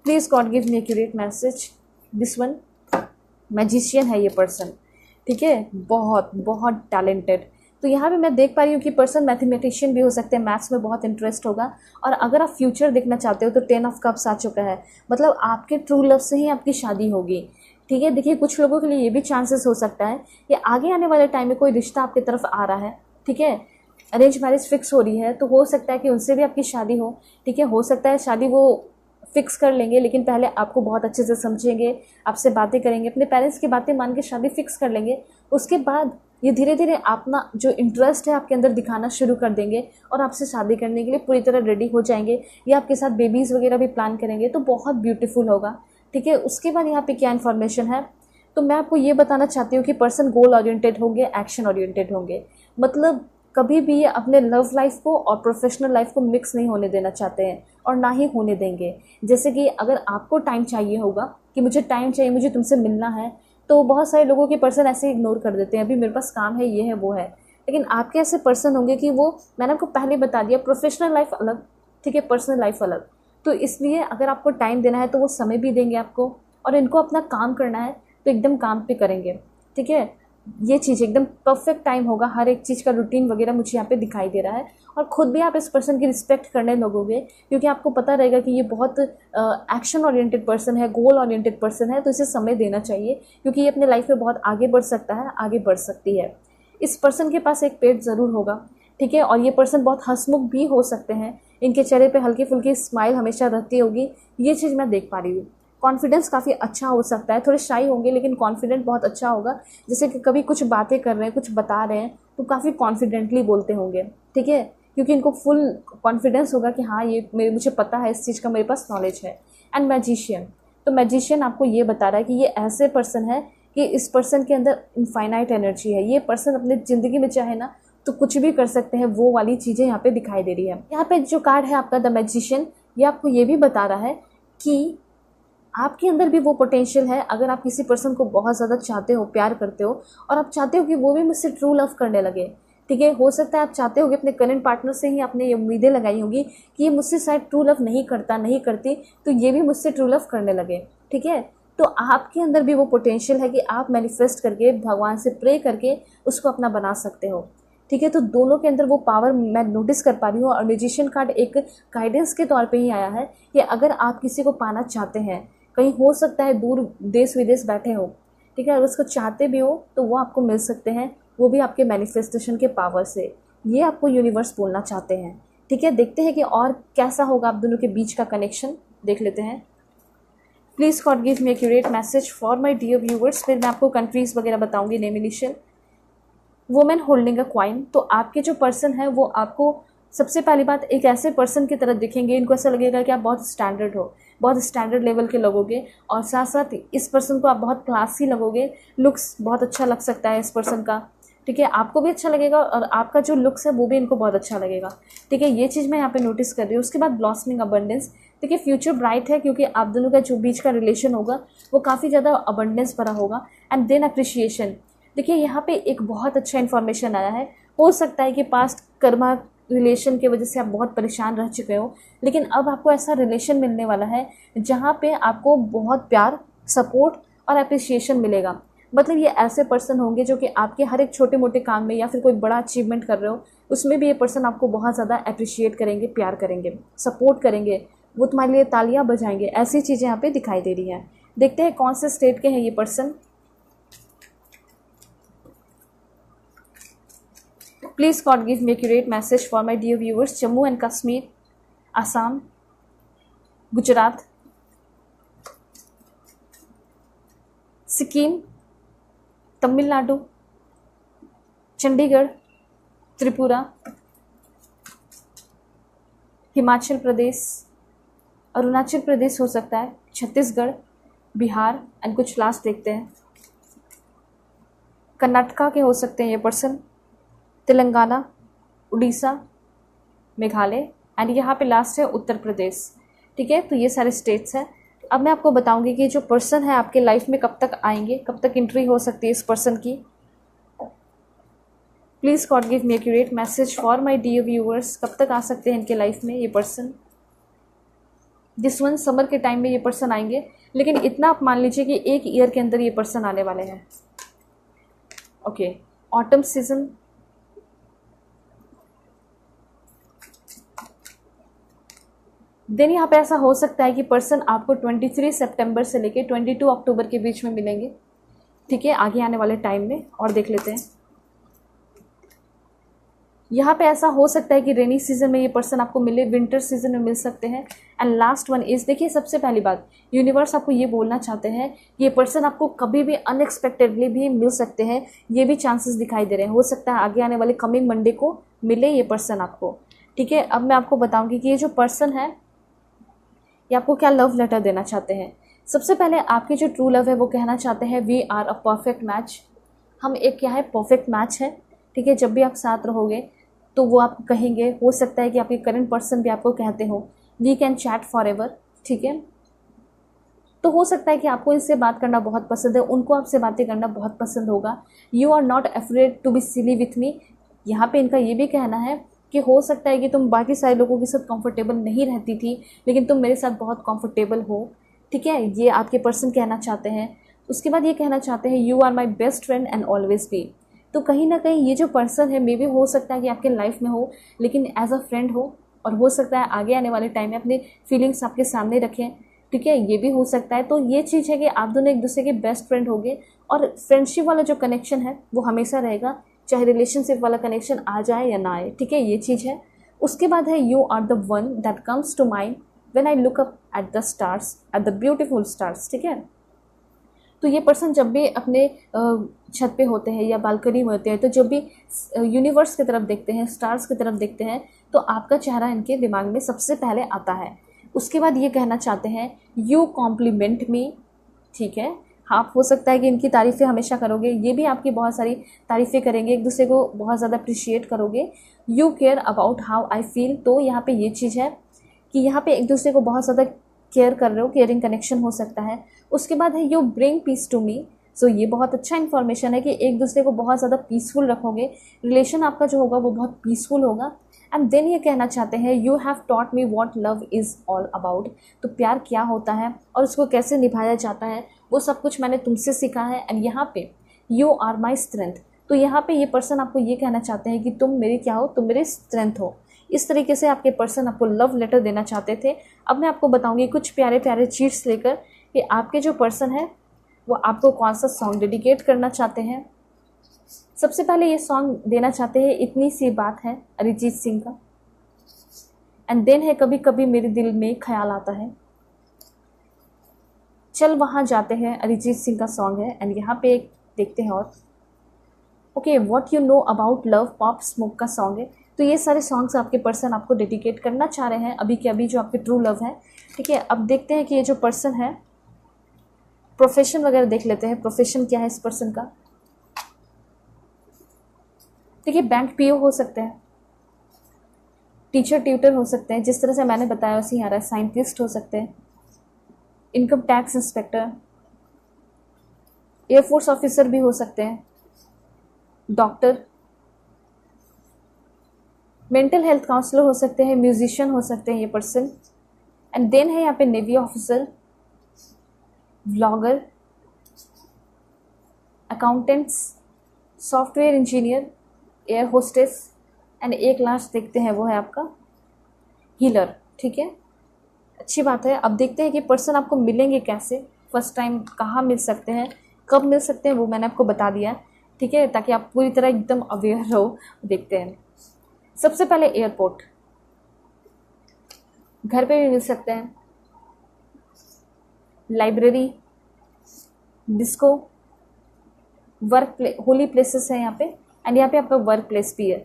A: Please God give me accurate message. This one magician है ये पर्सन। ठीक है, बहुत बहुत टैलेंटेड। तो यहाँ पे मैं देख पा रही हूँ कि पर्सन मैथमेटिशियन भी हो सकते हैं, मैथ्स में बहुत इंटरेस्ट होगा। और अगर आप फ्यूचर देखना चाहते हो तो 10 ऑफ कप्स आ चुका है, मतलब आपके ट्रू लव से ही आपकी शादी होगी। ठीक है, देखिए, कुछ लोगों के लिए ये भी चांसेस हो सकता है कि आगे आने वाले टाइम में कोई रिश्ता आपकी तरफ आ रहा है। ठीक है, अरेंज मैरिज फिक्स हो रही है, तो हो सकता है कि उनसे भी आपकी शादी हो। ठीक है, हो सकता है शादी वो फिक्स कर लेंगे, लेकिन पहले आपको बहुत अच्छे से समझेंगे, आपसे बातें करेंगे, अपने पेरेंट्स की बातें मान के शादी फिक्स कर लेंगे। उसके बाद ये धीरे धीरे अपना जो इंटरेस्ट है आपके अंदर दिखाना शुरू कर देंगे और आपसे शादी करने के लिए पूरी तरह रेडी हो जाएंगे, या आपके साथ बेबीज़ वगैरह भी प्लान करेंगे, तो बहुत ब्यूटीफुल होगा। ठीक है, उसके बाद यहाँ पे क्या इन्फॉर्मेशन है, तो मैं आपको ये बताना चाहती हूँ कि पर्सन गोल ओरिएंटेड होंगे, एक्शन ओरिएंटेड होंगे। मतलब कभी भी ये अपने लव लाइफ को और प्रोफेशनल लाइफ को मिक्स नहीं होने देना चाहते हैं, और ना ही होने देंगे। जैसे कि अगर आपको टाइम चाहिए होगा कि मुझे टाइम चाहिए, मुझे तुमसे मिलना है, तो बहुत सारे लोगों के पर्सन ऐसे इग्नोर कर देते हैं, अभी मेरे पास काम है, ये है, वो है। लेकिन आपके ऐसे पर्सन होंगे कि वो, मैंने आपको पहले बता दिया, प्रोफेशनल लाइफ अलग, ठीक है, पर्सनल लाइफ अलग। तो इसलिए अगर आपको टाइम देना है तो वो समय भी देंगे आपको, और इनको अपना काम करना है तो एकदम काम पे करेंगे। ठीक है, ये चीज़ एकदम परफेक्ट टाइम होगा, हर एक चीज़ का रूटीन वगैरह मुझे यहाँ पे दिखाई दे रहा है। और ख़ुद भी आप इस पर्सन की रिस्पेक्ट करने लगोगे, क्योंकि आपको पता रहेगा कि ये बहुत एक्शन ओरिएंटेड पर्सन है, गोल ओरिएंटेड पर्सन है, तो इसे समय देना चाहिए, क्योंकि ये अपने लाइफ में बहुत आगे बढ़ सकता है, आगे बढ़ सकती है। इस पर्सन के पास एक पेट ज़रूर होगा। ठीक है, और ये पर्सन बहुत हंसमुख भी हो सकते हैं, इनके चेहरे पे हल्की फुल्की स्माइल हमेशा रहती होगी, ये चीज़ मैं देख पा रही हूँ। कॉन्फिडेंस काफ़ी अच्छा हो सकता है, थोड़े शाई होंगे लेकिन कॉन्फिडेंट बहुत अच्छा होगा। जैसे कि कभी कुछ बातें कर रहे हैं, कुछ बता रहे हैं, तो काफ़ी कॉन्फिडेंटली बोलते होंगे। ठीक है, क्योंकि इनको फुल कॉन्फिडेंस होगा कि हाँ, ये मुझे पता है, इस चीज़ का मेरे पास नॉलेज है। एंड मैजिशियन, तो मैजिशियन आपको ये बता रहा है कि ये ऐसे पर्सन है कि इस पर्सन के अंदर इनफाइनाइट एनर्जी है। ये पर्सन अपनी ज़िंदगी में चाहे ना तो कुछ भी कर सकते हैं, वो वाली चीज़ें यहाँ पे दिखाई दे रही है। यहाँ पे जो कार्ड है आपका द मैजिशियन, ये आपको ये भी बता रहा है कि आपके अंदर भी वो पोटेंशियल है। अगर आप किसी पर्सन को बहुत ज़्यादा चाहते हो, प्यार करते हो, और आप चाहते हो कि वो भी मुझसे ट्रू लव करने लगे, ठीक है, हो सकता है आप चाहते हो कि अपने करंट पार्टनर से ही आपने ये उम्मीदें लगाई होंगी कि ये मुझसे शायद ट्रू लव नहीं करता, नहीं करती, तो ये भी मुझसे ट्रू लव करने लगे, ठीक है। तो आपके अंदर भी वो पोटेंशियल है कि आप मैनिफेस्ट करके, भगवान से प्रे करके उसको अपना बना सकते हो, ठीक है। तो दोनों के अंदर वो पावर मैं नोटिस कर पा रही हूँ। और म्यूजिशियन कार्ड एक गाइडेंस के तौर पे ही आया है कि अगर आप किसी को पाना चाहते हैं, कहीं हो सकता है दूर देश विदेश बैठे हो, ठीक है, अगर उसको चाहते भी हो तो वो आपको मिल सकते हैं, वो भी आपके मैनिफेस्टेशन के पावर से। ये आपको यूनिवर्स बोलना चाहते हैं, ठीक है। देखते हैं कि और कैसा होगा आप दोनों के बीच का कनेक्शन, देख लेते हैं। Please God give me accurate message for my dear viewers. फिर मैं आपको कंट्रीज वगैरह बताऊंगी, name initial. Women holding a coin, तो आपके जो पर्सन है वो आपको सबसे पहली बात एक ऐसे पर्सन की तरह दिखेंगे, इनको ऐसा लगेगा कि आप बहुत स्टैंडर्ड हो, बहुत स्टैंडर्ड लेवल के लगोगे, और साथ साथ इस पर्सन को आप बहुत क्लासी लगोगे, लुक्स बहुत अच्छा लग सकता है इस पर्सन का, ठीक है, आपको भी अच्छा लगेगा और आपका जो लुक्स है वो भी इनको बहुत अच्छा लगेगा, ठीक है। ये चीज़ मैं यहाँ पे नोटिस कर रही हूँ। उसके बाद ब्लॉसमिंग अबंडेंस, देखिए फ्यूचर ब्राइट है क्योंकि आप दोनों का जो बीच का रिलेशन होगा वो काफ़ी ज़्यादा अबंडेंस भरा होगा। एंड देन अप्रिशिएशन, देखिए यहाँ पे एक बहुत अच्छा इन्फॉर्मेशन आया है। हो सकता है कि पास्ट कर्मा रिलेशन की वजह से आप बहुत परेशान रह चुके हो, लेकिन अब आपको ऐसा रिलेशन मिलने वाला है जहाँ पे आपको बहुत प्यार, सपोर्ट और अप्रिशिएशन मिलेगा। मतलब ये ऐसे पर्सन होंगे जो कि आपके हर एक छोटे मोटे काम में या फिर कोई बड़ा अचीवमेंट कर रहे हो उसमें भी ये पर्सन आपको बहुत ज़्यादा अप्रिशिएट करेंगे, प्यार करेंगे, सपोर्ट करेंगे, वो तुम्हारे लिए तालियां बजाएंगे। ऐसी चीज़ें यहाँ पे दिखाई दे रही हैं। देखते हैं कौन से स्टेट के हैं ये person. Please God give me accurate message for my dear viewers. Jammu and Kashmir, Assam, Gujarat, Sikkim, Tamil Nadu, Chandigarh, Tripura, Himachal Pradesh, Arunachal Pradesh हो सकता है, छत्तीसगढ़, बिहार एंड कुछ लास्ट देखते हैं, कर्नाटका के हो सकते हैं ये पर्सन, तेलंगाना, उड़ीसा, मेघालय एंड यहाँ पे लास्ट है उत्तर प्रदेश, ठीक है। तो ये सारे स्टेट्स हैं। अब मैं आपको बताऊंगी कि जो पर्सन है आपके लाइफ में कब तक आएंगे, कब तक एंट्री हो सकती है इस पर्सन की। Please God give me accurate message for my dear viewers, कब तक आ सकते हैं इनके लाइफ में ये पर्सन। दिस वन समर के टाइम में ये पर्सन आएंगे, लेकिन इतना आप मान लीजिए कि एक ईयर के अंदर ये पर्सन आने वाले हैं। ओके, ऑटम सीजन, देन यहाँ पे ऐसा हो सकता है कि पर्सन आपको 23 सितंबर से लेके 22 अक्टूबर के बीच में मिलेंगे, ठीक है, आगे आने वाले टाइम में। और देख लेते हैं, यहाँ पे ऐसा हो सकता है कि रेनी सीजन में ये पर्सन आपको मिले, विंटर सीजन में मिल सकते हैं। एंड लास्ट वन इज, देखिए सबसे पहली बात, यूनिवर्स आपको ये बोलना चाहते हैं ये पर्सन आपको कभी भी अनएक्सपेक्टेडली भी मिल सकते हैं, ये भी चांसेस दिखाई दे रहे हैं। हो सकता है आगे आने वाले कमिंग मंडे को मिले ये पर्सन आपको, ठीक है। अब मैं आपको बताऊंगी कि ये जो पर्सन है ये आपको क्या लव लेटर देना चाहते हैं। सबसे पहले आपकी जो ट्रू लव है वो कहना चाहते हैं we are a perfect match, हम एक क्या है, परफेक्ट मैच है, ठीक है। जब भी आप साथ रहोगे तो वो आपको कहेंगे, हो सकता है कि आपके करंट पर्सन भी आपको कहते हो we can chat forever, ठीक है। तो हो सकता है कि आपको इनसे बात करना बहुत पसंद है, उनको आपसे बातें करना बहुत पसंद होगा। You are not afraid to be silly with me, यहाँ पे इनका ये भी कहना है कि हो सकता है कि तुम बाकी सारे लोगों के साथ कंफर्टेबल नहीं रहती थी लेकिन तुम मेरे साथ बहुत कंफर्टेबल हो, ठीक है, ये आपके पर्सन कहना चाहते हैं। उसके बाद ये कहना चाहते हैं you are my best friend and always be. तो कहीं ना कहीं ये जो पर्सन है मे भी हो सकता है कि आपके लाइफ में हो लेकिन एज अ फ्रेंड हो, और हो सकता है आगे आने वाले टाइम में अपने फीलिंग्स आपके सामने रखें, ठीक है, ये भी हो सकता है। तो ये चीज़ है कि आप दोनों एक दूसरे के बेस्ट फ्रेंड होंगे और फ्रेंडशिप वाला जो कनेक्शन है वो हमेशा रहेगा, चाहे रिलेशनशिप वाला कनेक्शन आ जाए या ना आए, ठीक है, ये चीज़ है। उसके बाद है you are the one that comes to mind when I look up at the stars, at the beautiful stars, ठीक है। तो ये पर्सन जब भी अपने छत पे होते हैं या बालकनी में होते हैं तो जब भी यूनिवर्स की तरफ देखते हैं, स्टार्स की तरफ देखते हैं, तो आपका चेहरा इनके दिमाग में सबसे पहले आता है। उसके बाद ये कहना चाहते हैं यू कॉम्प्लीमेंट मी, ठीक है। आप हो सकता है कि इनकी तारीफ़ें हमेशा करोगे, ये भी आपकी बहुत सारी तारीफ़ें करेंगे, एक दूसरे को बहुत ज़्यादा अप्रिशिएट करोगे। You care about how I feel, तो यहाँ पे ये चीज़ है कि यहाँ पे एक दूसरे को बहुत ज़्यादा केयर कर रहे हो, केयरिंग कनेक्शन हो सकता है। उसके बाद है you bring peace to me. So ये बहुत अच्छा इन्फॉर्मेशन है कि एक दूसरे को बहुत ज़्यादा पीसफुल रखोगे, रिलेशन आपका जो होगा वो बहुत पीसफुल होगा। एंड देन ये कहना चाहते हैं you have taught me what love is all about. तो प्यार क्या होता है और उसको कैसे निभाया जाता है वो सब कुछ मैंने तुमसे सीखा है। एंड यहाँ पे यू आर माई स्ट्रेंथ। तो यहाँ पे ये पर्सन आपको ये कहना चाहते हैं कि तुम मेरी क्या हो, तुम मेरी स्ट्रेंथ हो। इस तरीके से आपके पर्सन आपको लव लेटर देना चाहते थे। अब मैं आपको बताऊंगी कुछ प्यारे प्यारे चीट्स लेकर कि आपके जो पर्सन है वो आपको कौन सा सॉन्ग डेडिकेट करना चाहते हैं। सबसे पहले ये सॉन्ग देना चाहते हैं इतनी सी बात है, अरिजीत सिंह का। एंड देन है कभी कभी मेरे दिल में ख्याल आता है, चल वहाँ जाते हैं, अरिजीत सिंह का सॉन्ग है। एंड यहाँ पे एक देखते हैं और okay what you know about love, pop smoke का सॉन्ग है। तो ये सारे सॉन्ग्स आपके पर्सन आपको डेडिकेट करना चाह रहे हैं अभी के अभी, जो आपके ट्रू लव है। ठीक है, अब देखते हैं कि ये जो पर्सन है प्रोफेशन वगैरह देख लेते हैं, प्रोफेशन क्या है इस पर्सन का। देखिए बैंक पीओ हो सकते हैं, टीचर ट्यूटर हो सकते हैं, जिस तरह से मैंने बताया उसी आ रहा है, साइंटिस्ट हो सकते हैं, income tax inspector, air force officer भी हो सकते हैं, डॉक्टर, मेंटल हेल्थ काउंसलर हो सकते हैं, म्यूजिशियन हो सकते हैं ये पर्सन। एंड देन है यहाँ पे navy officer, vlogger, accountants, software engineer, air hostess. And एक लास्ट देखते हैं वो है आपका हीलर। ठीक है, अच्छी बात है। अब देखते हैं कि पर्सन आपको मिलेंगे कैसे, फर्स्ट टाइम कहाँ मिल सकते हैं, कब मिल सकते हैं, वो मैंने आपको बता दिया। ठीक है, ताकि आप पूरी तरह एकदम अवेयर रहो। देखते हैं सबसे पहले एयरपोर्ट, घर पे भी मिल सकते हैं, लाइब्रेरी, डिस्को, होली प्लेसेस है यहाँ पे। एंड यहाँ पे आपका वर्क प्लेस भी है,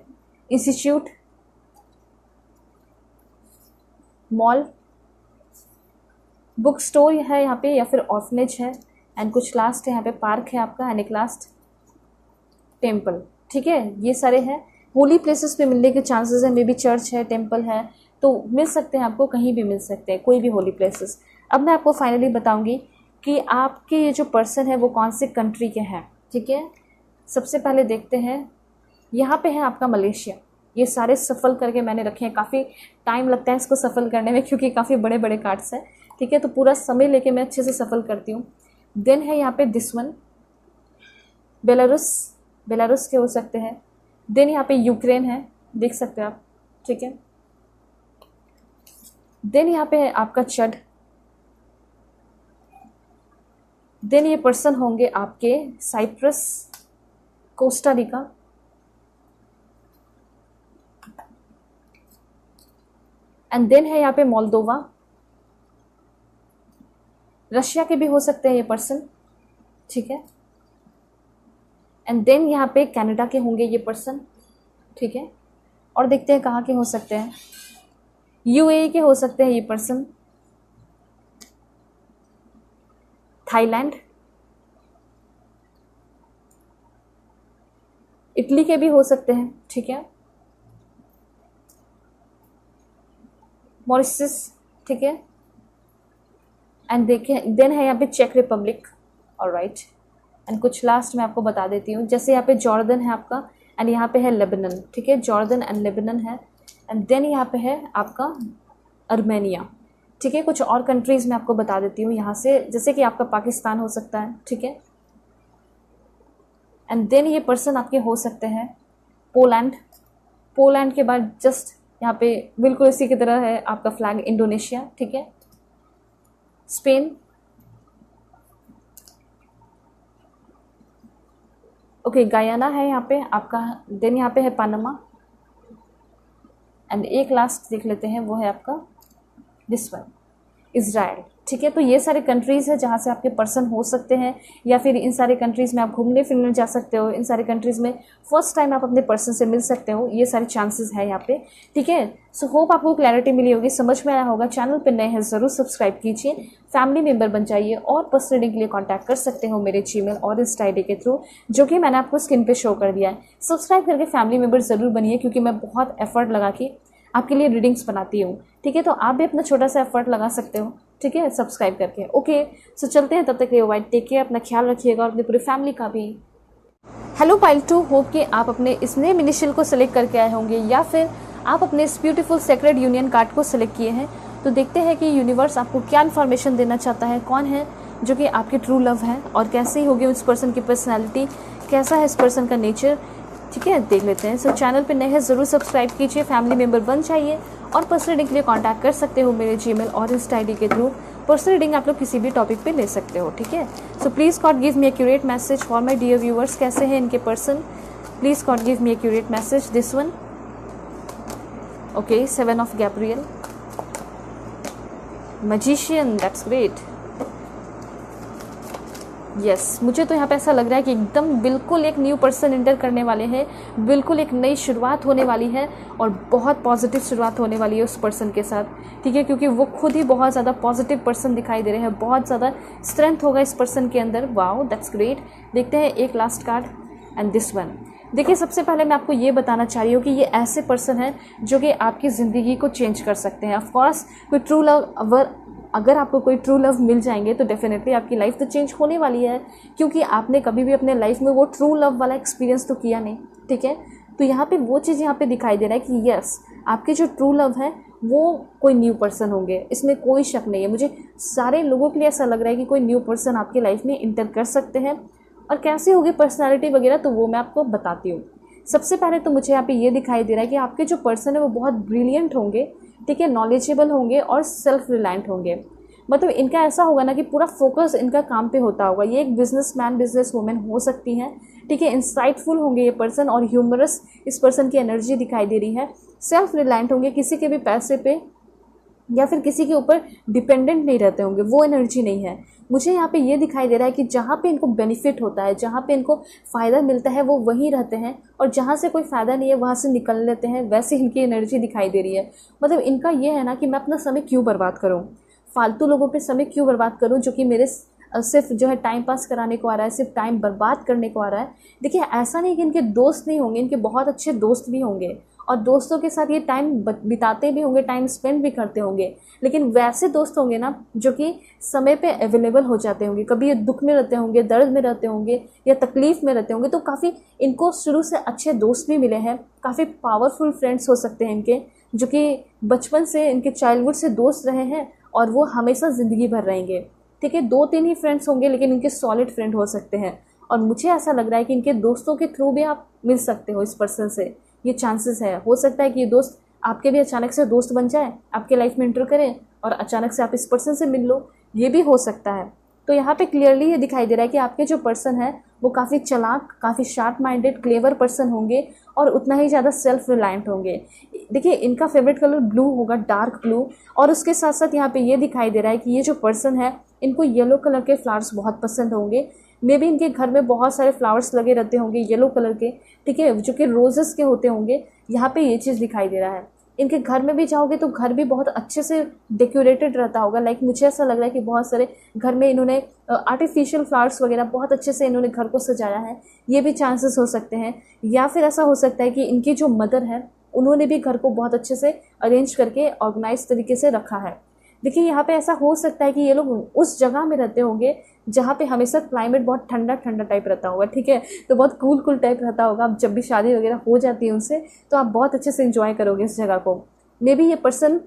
A: इंस्टीट्यूट, मॉल, बुक स्टोर है यहाँ पे, या फिर ऑर्फनेज है। एंड कुछ लास्ट है यहाँ पे पार्क है आपका, एंड एक लास्ट टेम्पल। ठीक है, ये सारे हैं होली प्लेसेस पे मिलने के चांसेस है। मे बी चर्च है, टेम्पल है, तो मिल सकते हैं आपको, कहीं भी मिल सकते हैं, कोई भी होली प्लेसेस। अब मैं आपको फाइनली बताऊंगी कि आपके ये जो पर्सन है वो कौन से कंट्री के हैं। ठीक है, सबसे पहले देखते हैं यहाँ पे है आपका मलेशिया। ये सारे सफल करके मैंने रखे हैं, काफ़ी टाइम लगता है इसको सफल करने में क्योंकि काफ़ी बड़े बड़े कार्ड्स हैं। ठीक है, तो पूरा समय लेके मैं अच्छे से सफल करती हूँ। देन है यहाँ पे दिस वन, बेलारूस के हो सकते हैं। देन यहाँ पे यूक्रेन है, देख सकते हैं आप। ठीक है, देन यहाँ पे है आपका चड। देन ये पर्सन होंगे आपके Cyprus, Costa Rica, and then है यहाँ पे मोल्दोवा, रशिया के भी हो सकते हैं ये पर्सन। ठीक है, एंड देन यहाँ पे कनाडा के होंगे ये पर्सन। ठीक है, और देखते हैं कहाँ के हो सकते हैं, यूएई के हो सकते हैं ये पर्सन, थाईलैंड, इटली के भी हो सकते हैं। ठीक है, मॉरिशस। ठीक है, एंड देखें देन है यहाँ पे चेक रिपब्लिक। ऑलराइट, एंड कुछ लास्ट मैं आपको बता देती हूँ, जैसे यहाँ पे जॉर्डन है आपका, एंड यहाँ पे है लेबनन। ठीक है, जॉर्डन एंड लेबनन है। एंड देन यहाँ पे है आपका अर्मेनिया। ठीक है, कुछ और कंट्रीज़ मैं आपको बता देती हूँ यहाँ से, जैसे कि आपका पाकिस्तान हो सकता है। ठीक है, एंड देन ये पर्सन आपके हो सकते हैं पोलैंड। पोलैंड के बाद जस्ट यहाँ पे बिल्कुल इसी की तरह है आपका फ्लैग इंडोनेशिया। ठीक है, स्पेन, ओके गयाना है यहाँ पे आपका। देन यहाँ पे है पनामा, एंड एक लास्ट देख लेते हैं वो है आपका दिस वन, इज़राइल। ठीक है, तो ये सारे कंट्रीज़ है जहाँ से आपके पर्सन हो सकते हैं, या फिर इन सारे कंट्रीज़ में आप घूमने फिरने जा सकते हो। इन सारे कंट्रीज़ में फर्स्ट टाइम आप अपने पर्सन से मिल सकते हो, ये सारे चांसेस है यहाँ पे। ठीक है, सो होप आपको क्लैरिटी मिली होगी, समझ में आया होगा। चैनल पे नए हैं ज़रूर सब्सक्राइब कीजिए, फैमिली मेम्बर बन जाइए, और पर्सनल रीडिंग के लिए कॉन्टैक्ट कर सकते हो मेरे जीमेल और इंस्टा ID के थ्रू, जो कि मैंने आपको स्क्रीन पर शो कर दिया है। सब्सक्राइब करके फैमिली मेम्बर ज़रूर बनिए, क्योंकि मैं बहुत एफर्ट लगा के आपके लिए रीडिंग्स बनाती हूँ। ठीक है, तो आप भी अपना छोटा सा एफर्ट लगा सकते हो। ठीक है, सब्सक्राइब करके। ओके, सो चलते हैं, तब तक के लिए बाय, टेक केयर, अपना ख्याल रखिएगा और अपनी पूरी फैमिली का भी। हेलो पाइल 2, होप कि आप अपने इस नेम इनिशियल को सिलेक्ट करके आए होंगे या फिर आप अपने इस ब्यूटीफुल सेक्रेड यूनियन कार्ड को सिलेक्ट किए हैं। तो देखते हैं कि यूनिवर्स आपको क्या इन्फॉर्मेशन देना चाहता है, कौन है जो कि आपके ट्रू लव है और कैसी होगी उस पर्सन की पर्सनैलिटी, कैसा है इस पर्सन का नेचर। ठीक है, देख लेते हैं। सो चैनल पे नए हैं ज़रूर सब्सक्राइब कीजिए, फैमिली मेम्बर बन जाइए और पर्सनल रीडिंग के लिए कांटेक्ट कर सकते हो मेरे जीमेल और इंस्टा आईडी के थ्रू। पर्सनल रीडिंग आप लोग किसी भी टॉपिक पे ले सकते हो। ठीक है, so please God give me accurate message for my dear viewers. कैसे हैं इनके person, please God give me accurate message. This one, okay, 7 of Gabriel, magician, that's great. Yes, मुझे तो यहाँ पे ऐसा लग रहा है कि एकदम बिल्कुल एक न्यू पर्सन एंटर करने वाले हैं, बिल्कुल एक नई शुरुआत होने वाली है और बहुत पॉजिटिव शुरुआत होने वाली है उस पर्सन के साथ। ठीक है, क्योंकि वो खुद ही बहुत ज़्यादा पॉजिटिव पर्सन दिखाई दे रहे हैं, बहुत ज़्यादा स्ट्रेंथ होगा इस पर्सन के अंदर। Wow, that's great. देखते हैं एक last card and this one. देखिए, सबसे पहले मैं आपको ये बताना चाह रही हूँ कि ये ऐसे पर्सन हैं जो कि आपकी ज़िंदगी को चेंज कर सकते हैं। ऑफकोर्स कोई ट्रू लव, अगर आपको कोई ट्रू लव मिल जाएंगे तो डेफिनेटली आपकी लाइफ तो चेंज होने वाली है, क्योंकि आपने कभी भी अपने लाइफ में वो ट्रू लव वाला एक्सपीरियंस तो किया नहीं। ठीक है, तो यहाँ पे वो चीज़ यहाँ पे दिखाई दे रहा है कि यस, आपके जो ट्रू लव है वो कोई न्यू पर्सन होंगे, इसमें कोई शक नहीं है। मुझे सारे लोगों के लिए ऐसा लग रहा है कि कोई न्यू पर्सन आपकी लाइफ में इंटर कर सकते हैं। और कैसी होगी पर्सनैलिटी वगैरह तो वो मैं आपको बताती हूँ। सबसे पहले तो मुझे यहाँ पे ये दिखाई दे रहा है कि आपके जो पर्सन है वो बहुत ब्रिलियंट होंगे, ठीक है, नॉलेजेबल होंगे और सेल्फ रिलायंट होंगे। मतलब इनका ऐसा होगा ना कि पूरा फोकस इनका काम पे होता होगा। ये एक बिजनेसमैन, बिजनेस वुमेन हो सकती हैं। ठीक है, इंसाइटफुल होंगे ये पर्सन और ह्यूमरस इस पर्सन की एनर्जी दिखाई दे रही है। सेल्फ रिलायंट होंगे, किसी के भी पैसे पे या फिर किसी के ऊपर डिपेंडेंट नहीं रहते होंगे, वो एनर्जी नहीं है। मुझे यहाँ पे ये दिखाई दे रहा है कि जहाँ पे इनको बेनिफिट होता है, जहाँ पे इनको फ़ायदा मिलता है वो वहीं रहते हैं और जहाँ से कोई फ़ायदा नहीं है वहाँ से निकल लेते हैं। वैसे इनकी एनर्जी दिखाई दे रही है। मतलब इनका ये है ना कि मैं अपना समय क्यों बर्बाद करूँ, फालतू लोगों पे समय क्यों बर्बाद करूँ जो कि मेरे सिर्फ जो है टाइम पास कराने को आ रहा है, सिर्फ टाइम बर्बाद करने को आ रहा है। देखिए, ऐसा नहीं कि इनके दोस्त नहीं होंगे, इनके बहुत अच्छे दोस्त भी होंगे और दोस्तों के साथ ये टाइम बिताते भी होंगे, टाइम स्पेंड भी करते होंगे। लेकिन वैसे दोस्त होंगे ना जो कि समय पे अवेलेबल हो जाते होंगे। कभी ये दुख में रहते होंगे, दर्द में रहते होंगे या तकलीफ़ में रहते होंगे, तो काफ़ी इनको शुरू से अच्छे दोस्त भी मिले हैं। काफ़ी पावरफुल फ्रेंड्स हो सकते हैं इनके, जो कि बचपन से, इनके चाइल्डहुड से दोस्त रहे हैं और वो हमेशा ज़िंदगी भर रहेंगे। ठीक है, 2-3 ही फ्रेंड्स होंगे लेकिन इनके सॉलिड फ्रेंड हो सकते हैं। और मुझे ऐसा लग रहा है कि इनके दोस्तों के थ्रू भी आप मिल सकते हो इस पर्सन से, ये चांसेस है। हो सकता है कि ये दोस्त आपके भी अचानक से दोस्त बन जाए, आपके लाइफ में एंटर करें और अचानक से आप इस पर्सन से मिल लो, ये भी हो सकता है। तो यहाँ पे क्लियरली ये दिखाई दे रहा है कि आपके जो पर्सन है वो काफ़ी चालाक, काफ़ी शार्प माइंडेड, क्लेवर पर्सन होंगे और उतना ही ज़्यादा सेल्फ रिलायंट होंगे। देखिए, इनका फेवरेट कलर ब्लू होगा, डार्क ब्लू। और उसके साथ साथ यहाँ पे ये दिखाई दे रहा है कि ये जो पर्सन है इनको येलो कलर के फ्लावर्स बहुत पसंद होंगे। मे बी इनके घर में बहुत सारे फ्लावर्स लगे रहते होंगे येलो कलर के, ठीक है, जो कि रोजेस के होते होंगे। यहाँ पे ये चीज़ दिखाई दे रहा है। इनके घर में भी जाओगे तो घर भी बहुत अच्छे से डेकोरेटेड रहता होगा। लाइक मुझे ऐसा लग रहा है कि बहुत सारे घर में इन्होंने आर्टिफिशियल फ्लावर्स वगैरह बहुत अच्छे से इन्होंने घर को सजाया है, ये भी चांसेस हो सकते हैं। या फिर ऐसा हो सकता है कि इनकी जो मदर है उन्होंने भी घर को बहुत अच्छे से अरेंज करके ऑर्गेनाइज तरीके से रखा है। देखिए, यहाँ पे ऐसा हो सकता है कि ये लोग उस जगह में रहते होंगे जहाँ पे हमेशा क्लाइमेट बहुत ठंडा ठंडा टाइप रहता होगा। ठीक है, तो बहुत कूल टाइप रहता होगा। अब जब भी शादी वगैरह हो जाती है उनसे तो आप बहुत अच्छे से एंजॉय करोगे इस जगह को। मे बी ये पर्सन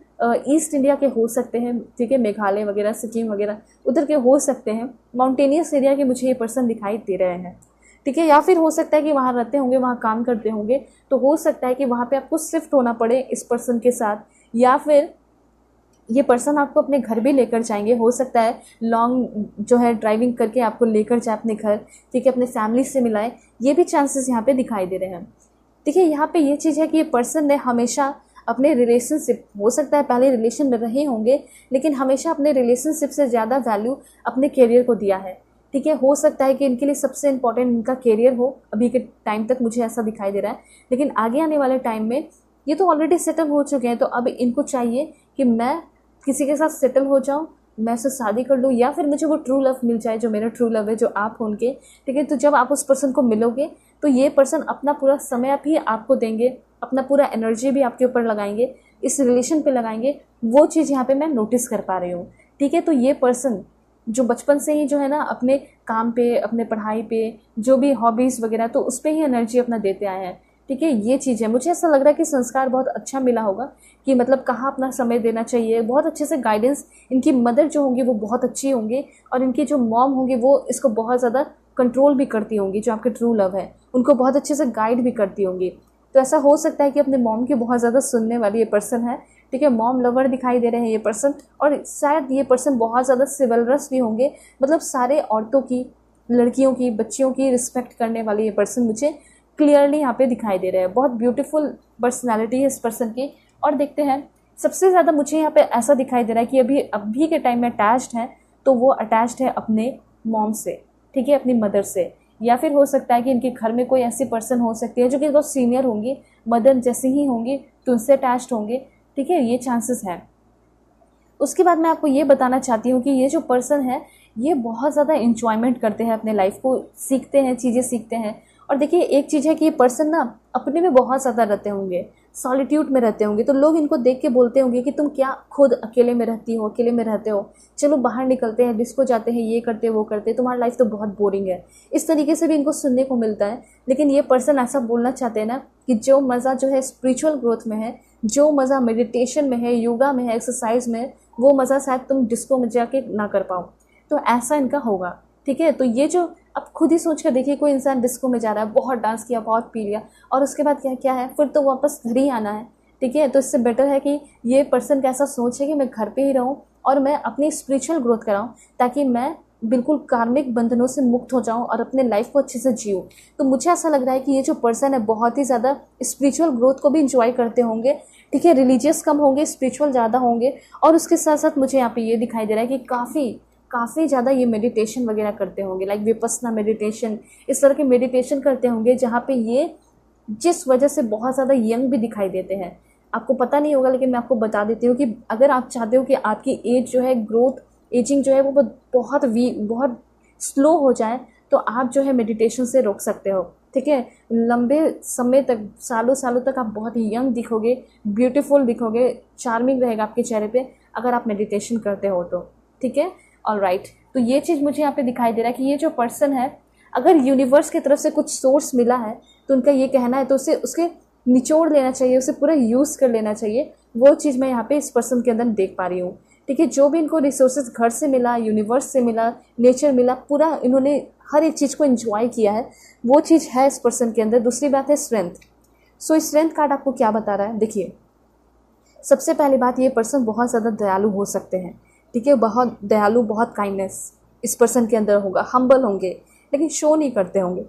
A: ईस्ट इंडिया के हो सकते हैं, ठीक है, मेघालय वगैरह, सिक्किम वगैरह उधर के हो सकते हैं। माउंटेनियस एरिया के मुझे ये पर्सन दिखाई दे रहे हैं। ठीक है, या फिर हो सकता है कि वहाँ रहते होंगे, वहाँ काम करते होंगे, तो हो सकता है कि वहाँ पे आपको शिफ्ट होना पड़े इस पर्सन के साथ, या फिर ये पर्सन आपको अपने घर भी लेकर जाएंगे। हो सकता है लॉन्ग जो है ड्राइविंग करके आपको लेकर जाए अपने घर, ठीक है, अपने फैमिली से मिलाए, ये भी चांसेस यहाँ पे दिखाई दे रहे हैं। देखिए, यहाँ पे ये चीज़ है कि ये पर्सन ने हमेशा अपने रिलेशनशिप, हो सकता है पहले रिलेशन में रहे होंगे लेकिन हमेशा अपने रिलेशनशिप से ज़्यादा वैल्यू अपने करियर को दिया है। ठीक है, हो सकता है कि इनके लिए सबसे इम्पॉर्टेंट इनका करियर हो अभी के टाइम तक, मुझे ऐसा दिखाई दे रहा है। लेकिन आगे आने वाले टाइम में ये तो ऑलरेडी सेटल हो चुके हैं, तो अब इनको चाहिए कि मैं किसी के साथ सेटल हो जाऊं, मैं उससे शादी कर लूँ, या फिर मुझे वो ट्रू लव मिल जाए जो मेरा ट्रू लव है, जो आप हो उनके। ठीक है, तो जब आप उस पर्सन को मिलोगे तो ये पर्सन अपना पूरा समय भी आपको देंगे, अपना पूरा एनर्जी भी आपके ऊपर लगाएंगे, इस रिलेशन पे लगाएंगे। वो चीज़ यहाँ पे मैं नोटिस कर पा रही हूँ। ठीक है। तो ये पर्सन जो बचपन से ही जो है ना अपने काम पे, अपने पढ़ाई पे, जो भी हॉबीज़ वगैरह, तो उस पर ही एनर्जी अपना देते आए हैं। ठीक है, ये चीज़ है। मुझे ऐसा लग रहा है कि संस्कार बहुत अच्छा मिला होगा कि मतलब कहाँ अपना समय देना चाहिए। बहुत अच्छे से गाइडेंस, इनकी मदर जो होंगी वो बहुत अच्छी होंगी, और इनकी जो मॉम होंगी वो इसको बहुत ज़्यादा कंट्रोल भी करती होंगी। जो आपके ट्रू लव है उनको बहुत अच्छे से गाइड भी करती होंगी। तो ऐसा हो सकता है कि अपने मॉम की बहुत ज़्यादा सुनने वाली ये पर्सन है। ठीक है, मॉम लवर दिखाई दे रहे हैं ये पर्सन, और शायद ये पर्सन बहुत ज़्यादा सिवलरस भी होंगे। मतलब सारे औरतों की, लड़कियों की, बच्चियों की रिस्पेक्ट करने वाली ये पर्सन मुझे क्लियरली यहाँ पे दिखाई दे रहे हैं। बहुत ब्यूटीफुल पर्सनैलिटी है इस पर्सन की। और देखते हैं, सबसे ज़्यादा मुझे यहाँ पे ऐसा दिखाई दे रहा है कि अभी के टाइम में अटैच्ड है, तो वो अटैच्ड है अपने मॉम से। ठीक है, अपनी मदर से। या फिर हो सकता है कि इनके घर में कोई ऐसी पर्सन हो सकती है जो कि बहुत सीनियर होंगी, मदर जैसी ही होंगी, तो उनसे अटैच्ड होंगे। ठीक है, ये चांसेस है। उसके बाद मैं आपको ये बताना चाहती हूँ कि ये जो पर्सन है ये बहुत ज़्यादा इंजॉयमेंट करते हैं अपने लाइफ को, सीखते हैं, चीज़ें सीखते हैं। और देखिए, एक चीज़ है कि ये पर्सन ना अपने में बहुत ज़्यादा रहते होंगे, सॉलिट्यूड में रहते होंगे। तो लोग इनको देख के बोलते होंगे कि तुम क्या खुद अकेले में रहती हो, अकेले में रहते हो, चलो बाहर निकलते हैं, डिस्को जाते हैं, ये करते वो करते, तुम्हारा लाइफ तो बहुत बोरिंग है। इस तरीके से भी इनको सुनने को मिलता है। लेकिन ये पर्सन ऐसा बोलना चाहते हैं ना कि जो मज़ा जो है स्पिरिचुअल ग्रोथ में है, जो मज़ा मेडिटेशन में है, योगा में है, एक्सरसाइज में है, वो मज़ा शायद तुम डिस्को में जाके ना कर पाओ। तो ऐसा इनका होगा। ठीक है, तो ये जो अब खुद ही सोच कर देखिए, कोई इंसान डिस्को में जा रहा है, बहुत डांस किया, बहुत पी लिया, और उसके बाद क्या क्या है, फिर तो वापस घर ही आना है। ठीक है, तो इससे बेटर है कि ये पर्सन का ऐसा सोच है कि मैं घर पे ही रहूं और मैं अपनी स्पिरिचुअल ग्रोथ कराऊं, ताकि मैं बिल्कुल कार्मिक बंधनों से मुक्त हो जाऊं और अपने लाइफ को अच्छे से जीऊं। तो मुझे ऐसा लग रहा है कि ये जो पर्सन है बहुत ही ज़्यादा स्पिरिचुअल ग्रोथ को भी इंजॉय करते होंगे। ठीक है, रिलीजियस कम होंगे, स्पिरिचुअल ज़्यादा होंगे। और उसके साथ साथ मुझे यहाँ पे ये दिखाई दे रहा है कि काफ़ी ज़्यादा ये मेडिटेशन वगैरह करते होंगे, लाइक विपस्सना मेडिटेशन, इस तरह के मेडिटेशन करते होंगे, जहाँ पे ये जिस वजह से बहुत ज़्यादा यंग भी दिखाई देते हैं। आपको पता नहीं होगा, लेकिन मैं आपको बता देती हूँ कि अगर आप चाहते हो कि आपकी एज जो है, ग्रोथ, एजिंग जो है वो बहुत स्लो हो जाए, तो आप जो है मेडिटेशन से रोक सकते हो। ठीक है, लंबे समय तक, सालों सालों तक आप बहुत ही यंग दिखोगे, ब्यूटीफुल दिखोगे, चार्मिंग रहेगा आपके चेहरे पे अगर आप मेडिटेशन करते हो तो। ठीक है, ऑलराइट। तो ये चीज़ मुझे यहाँ पे दिखाई दे रहा है कि ये जो पर्सन है, अगर यूनिवर्स की तरफ से कुछ सोर्स मिला है तो उनका ये कहना है, तो उसे उसके निचोड़ लेना चाहिए, उसे पूरा यूज़ कर लेना चाहिए। वो चीज़ मैं यहाँ पे इस पर्सन के अंदर देख पा रही हूँ। ठीक है, जो भी इनको रिसोर्सेज घर से मिला, यूनिवर्स से मिला, नेचर मिला, पूरा इन्होंने हर एक चीज़ को एंजॉय किया है, वो चीज़ है इस पर्सन के अंदर। दूसरी बात है स्ट्रेंथ। सो स्ट्रेंथ कार्ड आपको क्या बता रहा है, देखिए, सबसे पहली बात, ये पर्सन बहुत ज़्यादा दयालु हो सकते हैं। ठीक है, बहुत दयालु, बहुत काइंडनेस इस पर्सन के अंदर होगा। हम्बल होंगे, लेकिन शो नहीं करते होंगे।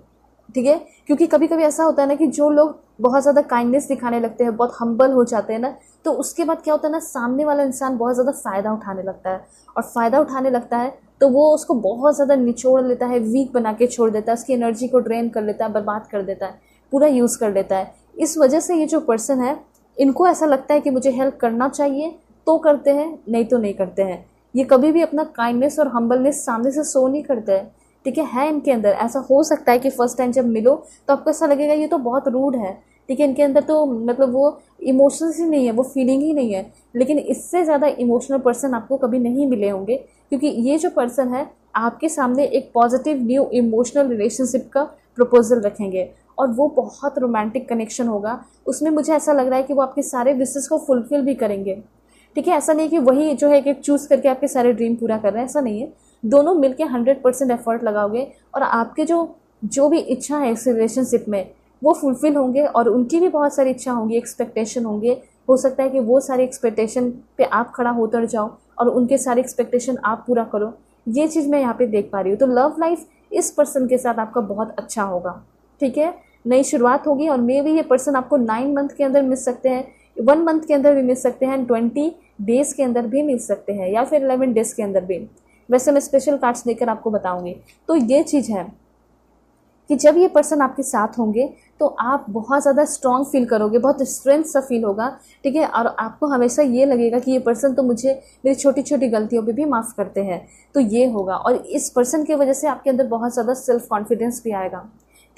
A: ठीक है, क्योंकि कभी कभी ऐसा होता है ना कि जो लोग बहुत ज़्यादा काइंडनेस दिखाने लगते हैं, बहुत हम्बल हो जाते हैं ना, तो उसके बाद क्या होता है ना, सामने वाला इंसान बहुत ज़्यादा फ़ायदा उठाने लगता है। और फ़ायदा उठाने लगता है तो वो उसको बहुत ज़्यादा निचोड़ लेता है, वीक बना के छोड़ देता है, उसकी एनर्जी को ड्रेन कर लेता है, बर्बाद कर देता है, पूरा यूज़ कर लेता है। इस वजह से ये जो पर्सन है, इनको ऐसा लगता है कि मुझे हेल्प करना चाहिए तो करते हैं, नहीं तो नहीं करते हैं। ये कभी भी अपना काइंडनेस और हम्बलनेस सामने से शो नहीं करते हैं। ठीक है इनके अंदर। ऐसा हो सकता है कि फर्स्ट टाइम जब मिलो तो आपको ऐसा लगेगा ये तो बहुत रूड है। ठीक है, इनके अंदर तो मतलब वो इमोशंस ही नहीं है, वो फीलिंग ही नहीं है। लेकिन इससे ज़्यादा इमोशनल पर्सन आपको कभी नहीं मिले होंगे, क्योंकि ये जो पर्सन है आपके सामने एक पॉजिटिव न्यू इमोशनल रिलेशनशिप का प्रपोजल रखेंगे, और वो बहुत रोमांटिक कनेक्शन होगा। उसमें मुझे ऐसा लग रहा है कि वो आपके सारे विशेस को फुलफिल भी करेंगे। ठीक है, ऐसा नहीं कि वही जो है कि चूज़ करके आपके सारे ड्रीम पूरा कर रहे हैं, ऐसा नहीं है। दोनों मिलके 100% एफर्ट लगाओगे और आपके जो भी इच्छा है इस रिलेशनशिप में वो फुलफिल होंगे, और उनकी भी बहुत सारी इच्छा होंगी, एक्सपेक्टेशन होंगे। हो सकता है कि वो सारी एक्सपेक्टेशन पे आप खड़ा होकर जाओ और उनके सारे एक्सपेक्टेशन आप पूरा करो। ये चीज़ मैं यहाँ पे देख पा रही हूँ। तो लव लाइफ इस पर्सन के साथ आपका बहुत अच्छा होगा। ठीक है, नई शुरुआत होगी, और मे भी ये पर्सन आपको 9 मंथ के अंदर मिल सकते हैं, 1 मंथ के अंदर भी मिल सकते हैं, 20 डेज़ के अंदर भी मिल सकते हैं, या फिर 11 डेज़ के अंदर भी। वैसे मैं स्पेशल कार्ड्स देकर आपको बताऊंगी। तो ये चीज़ है कि जब ये पर्सन आपके साथ होंगे तो आप बहुत ज़्यादा स्ट्रॉन्ग फील करोगे, बहुत स्ट्रेंथ सा फील होगा। ठीक है, और आपको हमेशा ये लगेगा कि ये पर्सन तो मुझे मेरी छोटी छोटी गलतियों पे भी माफ़ करते हैं। तो ये होगा, और इस पर्सन की वजह से आपके अंदर बहुत ज़्यादा सेल्फ कॉन्फिडेंस भी आएगा।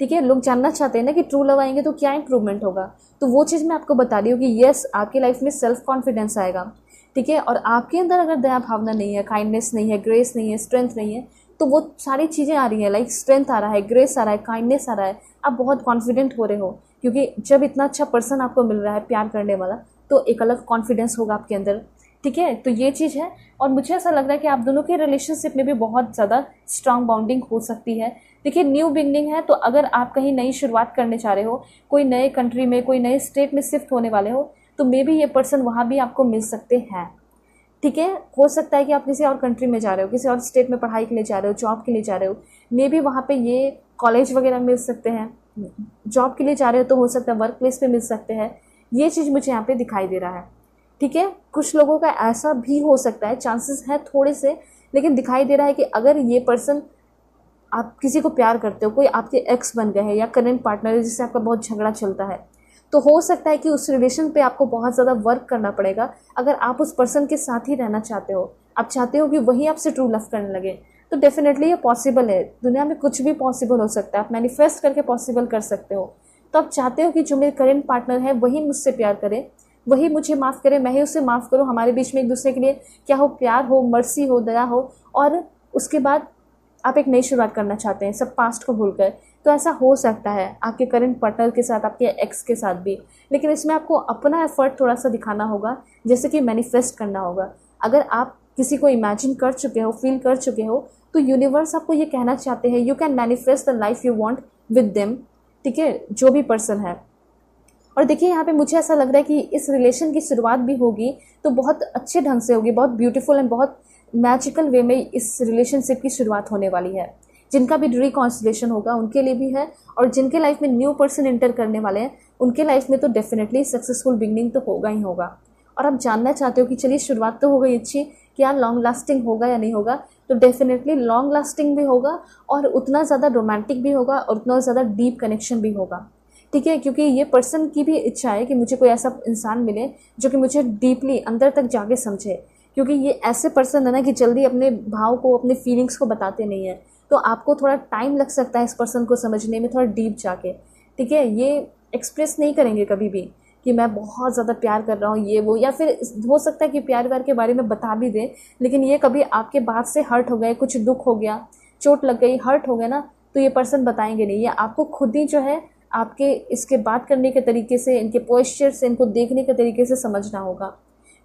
A: ठीक है, लोग जानना चाहते हैं ना कि ट्रू लव आएंगे तो क्या इंप्रूवमेंट होगा, तो वो चीज़ मैं आपको बता रही हूँ कि येस, आपकी लाइफ में सेल्फ कॉन्फिडेंस आएगा। ठीक है। और आपके अंदर अगर दया भावना नहीं है, काइंडनेस नहीं है, ग्रेस नहीं है, स्ट्रेंथ नहीं है, तो वो सारी चीज़ें आ रही हैं, लाइक स्ट्रेंथ आ रहा है, ग्रेस आ रहा है, काइंडनेस आ रहा है, आप बहुत कॉन्फिडेंट हो रहे हो, क्योंकि जब इतना अच्छा पर्सन आपको मिल रहा है प्यार करने वाला, तो एक अलग कॉन्फिडेंस होगा आपके अंदर। ठीक है, तो ये चीज़ है। और मुझे ऐसा लग रहा है कि आप दोनों के रिलेशनशिप में भी बहुत ज़्यादा स्ट्रांग बॉन्डिंग हो सकती है। देखिए, न्यू बिगनिंग है, तो अगर आप कहीं नई शुरुआत करने चाह रहे हो, कोई नए कंट्री में, कोई नए स्टेट में शिफ्ट होने वाले हो, तो मे बी ये पर्सन वहाँ भी आपको मिल सकते हैं। ठीक है, हो सकता है कि आप किसी और कंट्री में जा रहे हो, किसी और स्टेट में पढ़ाई के लिए जा रहे हो, जॉब के लिए जा रहे हो, मे बी वहाँ पे ये कॉलेज वगैरह मिल सकते हैं। जॉब के लिए जा रहे हो तो हो सकता है वर्क प्लेस पे मिल सकते हैं। ये चीज़ मुझे यहाँ पे दिखाई दे रहा है। ठीक है, कुछ लोगों का ऐसा भी हो सकता है, चांसेस हैं थोड़े से, लेकिन दिखाई दे रहा है कि अगर ये पर्सन, आप किसी को प्यार करते हो, कोई आपके एक्स बन गए हैं या करंट पार्टनर है जिससे आपका बहुत झगड़ा चलता है, तो हो सकता है कि उस रिलेशन पे आपको बहुत ज़्यादा वर्क करना पड़ेगा। अगर आप उस पर्सन के साथ ही रहना चाहते हो, आप चाहते हो कि वही आपसे ट्रू लव करने लगे, तो डेफिनेटली ये पॉसिबल है। दुनिया में कुछ भी पॉसिबल हो सकता है, आप मैनिफेस्ट करके पॉसिबल कर सकते हो। तो आप चाहते हो कि जो मेरे करंट पार्टनर है वही मुझसे प्यार करे, वही मुझे माफ़ करे, मैं ही उसे माफ़ करूँ, हमारे बीच में एक दूसरे के लिए क्या हो, प्यार हो, मर्सी हो, दया हो, और उसके बाद आप एक नई शुरुआत करना चाहते हैं सब पास्ट को भूलकर। तो ऐसा हो सकता है आपके करंट पार्टनर के साथ, आपके एक्स के साथ भी, लेकिन इसमें आपको अपना एफर्ट थोड़ा सा दिखाना होगा, जैसे कि मैनिफेस्ट करना होगा। अगर आप किसी को इमेजिन कर चुके हो, फील कर चुके हो, तो यूनिवर्स आपको ये कहना चाहते हैं, you can manifest the life you want with them. ठीक है, जो भी पर्सन है। और देखिए, यहाँ पे मुझे ऐसा लग रहा है कि इस रिलेशन की शुरुआत भी होगी तो बहुत अच्छे ढंग से होगी, बहुत ब्यूटीफुल एंड बहुत मैजिकल वे में इस रिलेशनशिप की शुरुआत होने वाली है। जिनका भी रिकॉन्सिलेशन होगा उनके लिए भी है, और जिनके लाइफ में न्यू पर्सन एंटर करने वाले हैं उनके लाइफ में तो डेफिनेटली सक्सेसफुल बिगनिंग तो होगा ही होगा। और आप जानना चाहते हो कि चलिए शुरुआत तो हो गई अच्छी, क्या लॉन्ग लास्टिंग होगा या नहीं होगा, तो डेफिनेटली लॉन्ग लास्टिंग भी होगा, और उतना ज़्यादा रोमांटिक भी होगा, और उतना ज़्यादा डीप कनेक्शन भी होगा। ठीक है, क्योंकि ये पर्सन की भी इच्छा है कि मुझे कोई ऐसा इंसान मिले जो कि मुझे डीपली अंदर तक जाके समझे, क्योंकि ये ऐसे पर्सन है ना कि जल्दी अपने भाव को, अपने फीलिंग्स को बताते नहीं है, तो आपको थोड़ा टाइम लग सकता है इस पर्सन को समझने में, थोड़ा डीप जाके। ठीक है, ये एक्सप्रेस नहीं करेंगे कभी भी कि मैं बहुत ज़्यादा प्यार कर रहा हूँ, ये वो, या फिर हो सकता है कि प्यार व्यार के बारे में बता भी दें, लेकिन ये कभी आपके बात से हर्ट हो गए, कुछ दुख हो गया, चोट लग गई, हर्ट हो गया ना, तो ये पर्सन बताएंगे नहीं। ये आपको खुद ही जो है आपके इसके बात करने के तरीके से, इनके पोस्चर से, इनको देखने के तरीके से समझना होगा।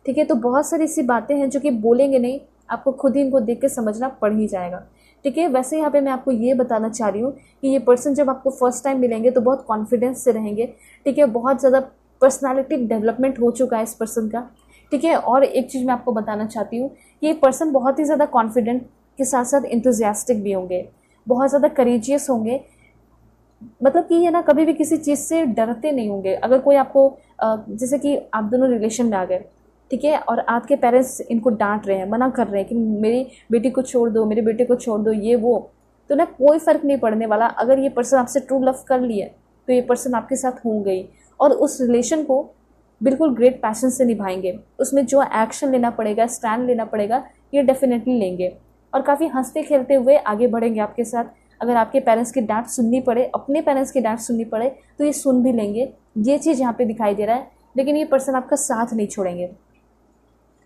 A: ठीक है, तो बहुत सारी ऐसी बातें हैं जो कि बोलेंगे नहीं, आपको खुद ही इनको देख के समझना पड़ ही जाएगा। ठीक है, वैसे यहाँ पे मैं आपको ये बताना चाह रही हूँ कि ये पर्सन जब आपको फर्स्ट टाइम मिलेंगे तो बहुत कॉन्फिडेंस से रहेंगे। ठीक है, बहुत ज़्यादा पर्सनालिटी डेवलपमेंट हो चुका है इस पर्सन का। ठीक है, और एक चीज़ मैं आपको बताना चाहती हूँ कि ये पर्सन बहुत ही ज़्यादा कॉन्फिडेंट के साथ साथ इंथुजियास्टिक भी होंगे, बहुत ज़्यादा करेजियस होंगे। मतलब कि ये ना कभी भी किसी चीज़ से डरते नहीं होंगे। अगर कोई आपको जैसे कि आप दोनों रिलेशन में आ गए, ठीक है, और आपके पेरेंट्स इनको डांट रहे हैं, मना कर रहे हैं कि मेरी बेटी को छोड़ दो, मेरे बेटे को छोड़ दो, ये वो, तो ना कोई फ़र्क नहीं पड़ने वाला। अगर ये पर्सन आपसे ट्रू लव कर लिए तो ये पर्सन आपके साथ होंगे ही, और उस रिलेशन को बिल्कुल ग्रेट पैशन से निभाएंगे। उसमें जो एक्शन लेना पड़ेगा, स्टैंड लेना पड़ेगा, ये डेफिनेटली लेंगे, और काफ़ी हंसते खेलते हुए आगे बढ़ेंगे आपके साथ। अगर आपके पेरेंट्स की डांट सुननी पड़े, अपने पेरेंट्स की डांट सुननी पड़े, तो ये सुन भी लेंगे। ये चीज़ यहाँ पे दिखाई दे रहा है, लेकिन ये पर्सन आपका साथ नहीं छोड़ेंगे।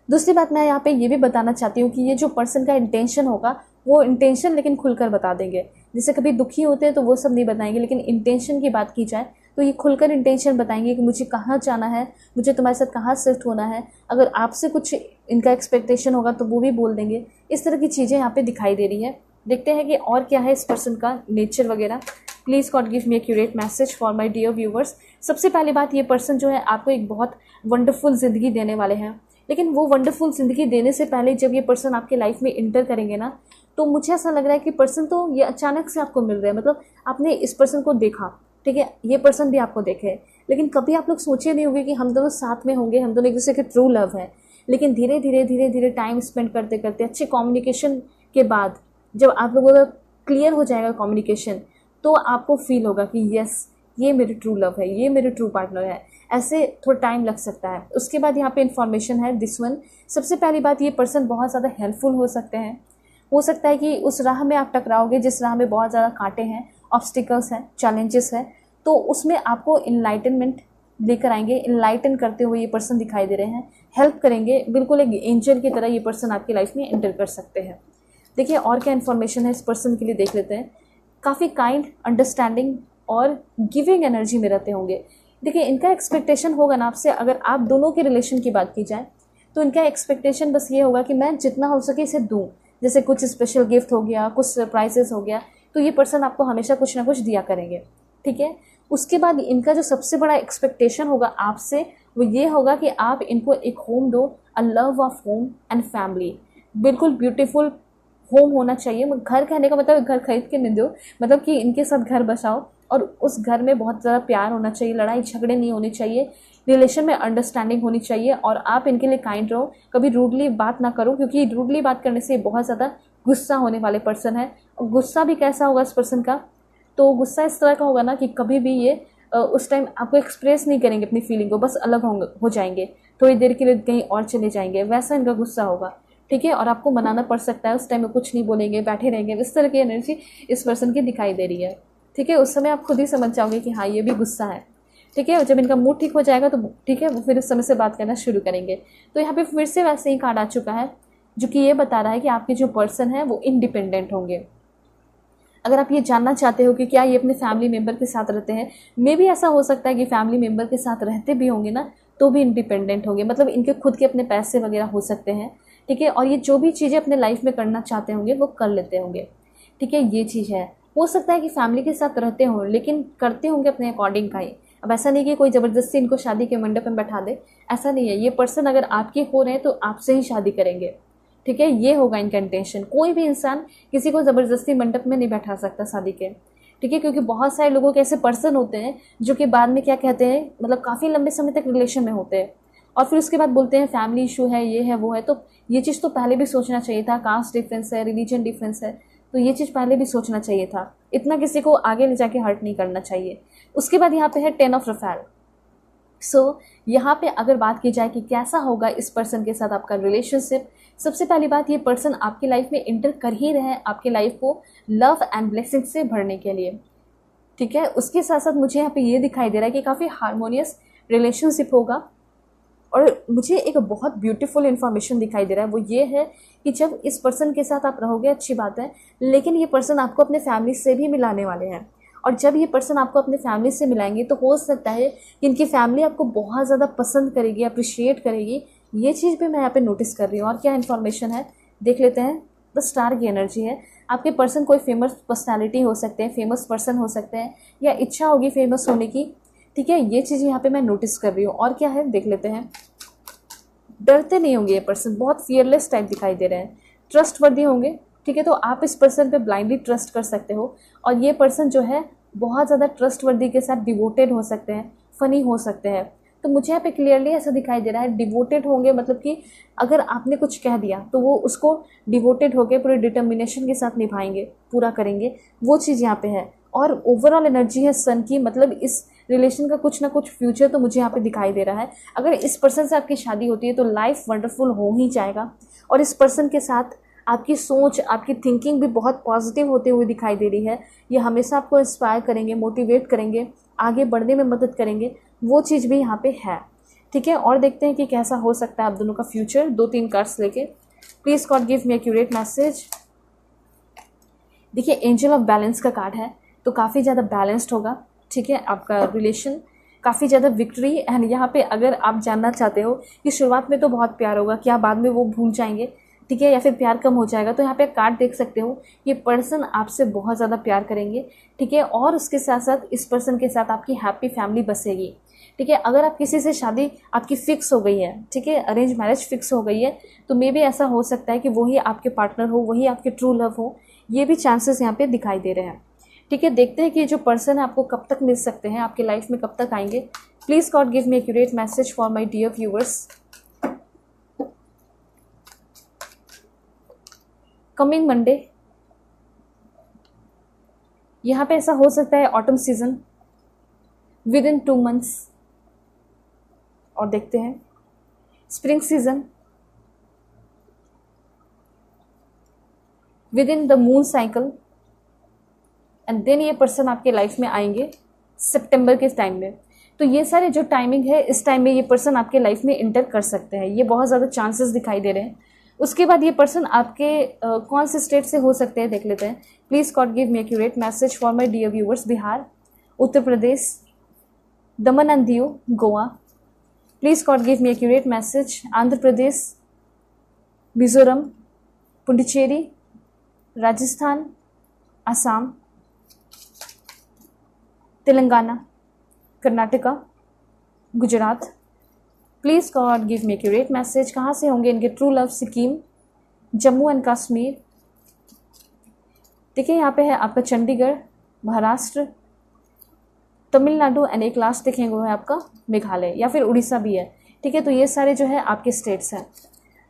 A: दूसरी बात मैं यहाँ पे ये भी बताना चाहती हूँ कि ये जो पर्सन का इंटेंशन होगा, वो इंटेंशन लेकिन खुलकर बता देंगे। जैसे कभी दुखी होते हैं तो वो सब नहीं बताएंगे, लेकिन इंटेंशन की बात की जाए तो ये खुलकर इंटेंशन बताएंगे कि मुझे कहाँ जाना है, मुझे तुम्हारे साथ कहाँ शिफ्ट होना है। अगर आपसे कुछ इनका एक्सपेक्टेशन होगा तो वो भी बोल देंगे। इस तरह की चीज़ें यहाँ पे दिखाई दे रही है। देखते हैं कि और क्या है इस पर्सन का नेचर वगैरह। Please God give me accurate message for my dear viewers. सबसे पहली बात, ये पर्सन जो है आपको एक बहुत वंडरफुल ज़िंदगी देने वाले हैं, लेकिन वो वंडरफुल ज़िंदगी देने से पहले जब ये पर्सन आपके लाइफ में इंटर करेंगे ना, तो मुझे ऐसा लग रहा है कि पर्सन तो ये अचानक से आपको मिल रहा है। मतलब आपने इस पर्सन को देखा, ठीक है, ये पर्सन भी आपको देखे, लेकिन कभी आप लोग सोचे नहीं होंगे कि हम दोनों साथ में होंगे, हम दोनों एक दूसरे के ट्रू लव है। लेकिन धीरे धीरे धीरे धीरे टाइम स्पेंड करते करते, अच्छे कम्युनिकेशन के बाद, जब आप लोगों का क्लियर हो जाएगा कम्युनिकेशन, तो आपको फील होगा कि यस, ये मेरे ट्रू लव है, ये मेरे ट्रू पार्टनर है। ऐसे थोड़ा टाइम लग सकता है। उसके बाद यहाँ पे इन्फॉर्मेशन है दिस वन। सबसे पहली बात, ये पर्सन बहुत ज़्यादा हेल्पफुल हो सकते हैं। हो सकता है कि उस राह में आप टकराओगे जिस राह में बहुत ज़्यादा कांटे हैं, ऑब्स्टिकल्स हैं, चैलेंजेस हैं, तो उसमें आपको इनलाइटनमेंट लेकर आएंगे, इनलाइटन करते हुए ये पर्सन दिखाई दे रहे हैं, हेल्प करेंगे, बिल्कुल एक एंजल की तरह ये पर्सन आपकी लाइफ में एंटर कर सकते हैं। देखिए और क्या इन्फॉर्मेशन है इस पर्सन के लिए, देख लेते हैं। काफ़ी काइंड, अंडरस्टैंडिंग और गिविंग एनर्जी में रहते होंगे। देखिए इनका एक्सपेक्टेशन होगा ना आपसे, अगर आप दोनों के रिलेशन की बात की जाए तो इनका एक्सपेक्टेशन बस ये होगा कि मैं जितना हो सके इसे दूँ। जैसे कुछ स्पेशल गिफ्ट हो गया, कुछ सरप्राइजेस हो गया, तो ये पर्सन आपको हमेशा कुछ ना कुछ दिया करेंगे, ठीक है। उसके बाद इनका जो सबसे बड़ा एक्सपेक्टेशन होगा आपसे वो ये होगा कि आप इनको एक होम दो, a love of home and family. बिल्कुल ब्यूटीफुल होम होना चाहिए। घर कहने का मतलब घर खरीद के नहीं दो, मतलब कि इनके साथ घर बसाओ और उस घर में बहुत ज़्यादा प्यार होना चाहिए, लड़ाई झगड़े नहीं होने चाहिए, रिलेशन में अंडरस्टैंडिंग होनी चाहिए और आप इनके लिए काइंड रहो, कभी रूडली बात ना करो, क्योंकि रूडली बात करने से बहुत ज़्यादा गुस्सा होने वाले पर्सन है। और गुस्सा भी कैसा होगा इस पर्सन का, तो गुस्सा इस तरह का होगा ना कि कभी भी ये उस टाइम आपको एक्सप्रेस नहीं करेंगे अपनी फीलिंग को, बस अलग हो जाएंगे, थोड़ी देर के लिए कहीं और चले जाएंगे, वैसा इनका गुस्सा होगा, ठीक है। और आपको मनाना पड़ सकता है, उस टाइम में कुछ नहीं बोलेंगे, बैठे रहेंगे। इस तरह की एनर्जी इस पर्सन की दिखाई दे रही है, ठीक है। उस समय आप खुद ही समझ जाओगे कि हाँ ये भी गुस्सा है, ठीक है। और जब इनका मूड ठीक हो जाएगा तो ठीक है, वो फिर उस समय से बात करना शुरू करेंगे। तो यहाँ पे फिर से वैसे ही कार्ड आ चुका है जो कि ये बता रहा है कि आपके जो पर्सन है वो इंडिपेंडेंट होंगे। अगर आप ये जानना चाहते हो कि क्या ये अपने फैमिली मेम्बर के साथ रहते हैं, मे भी ऐसा हो सकता है कि फैमिली मेम्बर के साथ रहते भी होंगे ना तो भी इंडिपेंडेंट होंगे, मतलब इनके खुद के अपने पैसे वगैरह हो सकते हैं, ठीक है। और ये जो भी चीज़ें अपने लाइफ में करना चाहते होंगे वो कर लेते होंगे, ठीक है। ये चीज़ है। हो सकता है कि फैमिली के साथ रहते हों लेकिन करते होंगे अपने अकॉर्डिंग का ही। अब ऐसा नहीं कि कोई ज़बरदस्ती इनको शादी के मंडप में बैठा दे, ऐसा नहीं है। ये पर्सन अगर आपके हो रहे हैं तो आपसे ही शादी करेंगे, ठीक है। ये होगा इनका इंटेंशन। कोई भी इंसान किसी को ज़बरदस्ती मंडप में नहीं बैठा सकता शादी के, ठीक है। क्योंकि बहुत सारे लोगों के ऐसे पर्सन होते हैं जो कि बाद में क्या कहते हैं, मतलब काफ़ी लंबे समय तक रिलेशन में होते हैं और फिर उसके बाद बोलते हैं फैमिली इशू है, ये है वो है। तो ये चीज़ तो पहले भी सोचना चाहिए था। कास्ट डिफरेंस है, रिलीजन डिफरेंस है, तो ये चीज़ पहले भी सोचना चाहिए था। इतना किसी को आगे ले जाके हर्ट नहीं करना चाहिए। उसके बाद यहाँ पे है 10 ऑफ रफेल। सो यहाँ पे अगर बात की जाए कि कैसा होगा इस पर्सन के साथ आपका रिलेशनशिप, सबसे पहली बात, ये पर्सन आपकी लाइफ में इंटर कर ही रहे हैं आपकी लाइफ को लव एंड ब्लेसिंग से भरने के लिए, ठीक है। उसके साथ साथ मुझे यहाँ पे ये दिखाई दे रहा है कि काफ़ी हार्मोनियस रिलेशनशिप होगा। और मुझे एक बहुत ब्यूटीफुल इन्फॉर्मेशन दिखाई दे रहा है, वो ये है कि जब इस पर्सन के साथ आप रहोगे अच्छी बात है, लेकिन ये पर्सन आपको अपने फैमिली से भी मिलाने वाले हैं। और जब ये पर्सन आपको अपने फैमिली से मिलाएंगे तो हो सकता है कि इनकी फैमिली आपको बहुत ज़्यादा पसंद करेगी, अप्रिशिएट करेगी। ये चीज़ भी मैं यहाँ पे नोटिस कर रही हूँ। और क्या इन्फॉर्मेशन है देख लेते हैं। द स्टार की एनर्जी है। आपके पर्सन कोई फेमस पर्सनैलिटी हो सकते हैं, फेमस पर्सन हो सकते हैं, या इच्छा होगी फेमस होने की, ठीक है। ये चीज़ यहाँ पे मैं नोटिस कर रही हूँ। और क्या है देख लेते हैं। डरते नहीं होंगे ये पर्सन, बहुत फियरलेस टाइप दिखाई दे रहे हैं, ट्रस्टवर्दी होंगे, ठीक है। तो आप इस पर्सन पे ब्लाइंडली ट्रस्ट कर सकते हो। और ये पर्सन जो है बहुत ज़्यादा ट्रस्टवर्दी के साथ डिवोटेड हो सकते हैं, फ़नी हो सकते हैं। तो मुझे यहाँ पे क्लियरली ऐसा दिखाई दे रहा है, डिवोटेड होंगे, मतलब कि अगर आपने कुछ कह दिया तो वो उसको डिवोटेड होकर पूरे डिटर्मिनेशन के साथ निभाएंगे, पूरा करेंगे, वो चीज़ यहाँ पे है। और ओवरऑल एनर्जी है सन की, मतलब इस रिलेशन का कुछ ना कुछ फ्यूचर तो मुझे यहाँ पे दिखाई दे रहा है। अगर इस पर्सन से आपकी शादी होती है तो लाइफ वंडरफुल हो ही जाएगा। और इस पर्सन के साथ आपकी सोच, आपकी थिंकिंग भी बहुत पॉजिटिव होते हुए दिखाई दे रही है। ये हमेशा आपको इंस्पायर करेंगे, मोटिवेट करेंगे, आगे बढ़ने में मदद करेंगे, वो चीज़ भी यहाँ पे है, ठीक है। और देखते हैं कि कैसा हो सकता है आप दोनों का फ्यूचर, 2-3 कार्ड्स लेके। Please God give me accurate message. देखिए एंजल ऑफ बैलेंस का कार्ड है, तो काफ़ी ज़्यादा बैलेंस्ड होगा, ठीक है। आपका रिलेशन काफ़ी ज़्यादा विक्ट्री। एंड यहाँ पे अगर आप जानना चाहते हो कि शुरुआत में तो बहुत प्यार होगा, क्या बाद में वो भूल जाएंगे, ठीक है, या फिर प्यार कम हो जाएगा, तो यहाँ पे कार्ड देख सकते हो। ये पर्सन आपसे बहुत ज़्यादा प्यार करेंगे, ठीक है। और उसके साथ साथ इस पर्सन के साथ आपकी हैप्पी फैमिली बसेगी, ठीक है। अगर आप किसी से शादी आपकी फ़िक्स हो गई है, ठीक है, अरेंज मैरिज फिक्स हो गई है, तो मे बी ऐसा हो सकता है कि वही आपके पार्टनर हो, वही आपके ट्रू लव हो। ये भी चांसेस यहाँ पे दिखाई दे रहे हैं, ठीक है। देखते हैं कि जो पर्सन है आपको कब तक मिल सकते हैं, आपके लाइफ में कब तक आएंगे। Please God give me accurate message for my dear viewers. Coming Monday, यहाँ पे ऐसा हो सकता है autumn season within 2 months। और देखते हैं spring season within the moon cycle. And then ये पर्सन आपके लाइफ में आएंगे सितंबर के टाइम में, तो ये सारे जो टाइमिंग है, इस टाइम में ये पर्सन आपके लाइफ में इंटर कर सकते हैं, ये बहुत ज़्यादा चांसेस दिखाई दे रहे हैं। उसके बाद ये पर्सन आपके कौन से स्टेट से हो सकते हैं देख लेते हैं। Please God give me accurate message for my dear viewers. Bihar, Uttar Pradesh, Daman and Diu, Goa. Please God give me accurate message Andhra Pradesh, Mizoram, Puducherry, Rajasthan, Assam, Telangana, Karnataka, Gujarat. Please God give me accurate message कहाँ से होंगे इनके true love. Sikkim, Jammu and Kashmir. देखिए यहाँ पे है आपका चंडीगढ़, महाराष्ट्र, तमिलनाडु एंड एक लास्ट देखेंगे वो है आपका मेघालय या फिर उड़ीसा भी है। ठीक है, तो ये सारे जो है आपके स्टेट्स हैं।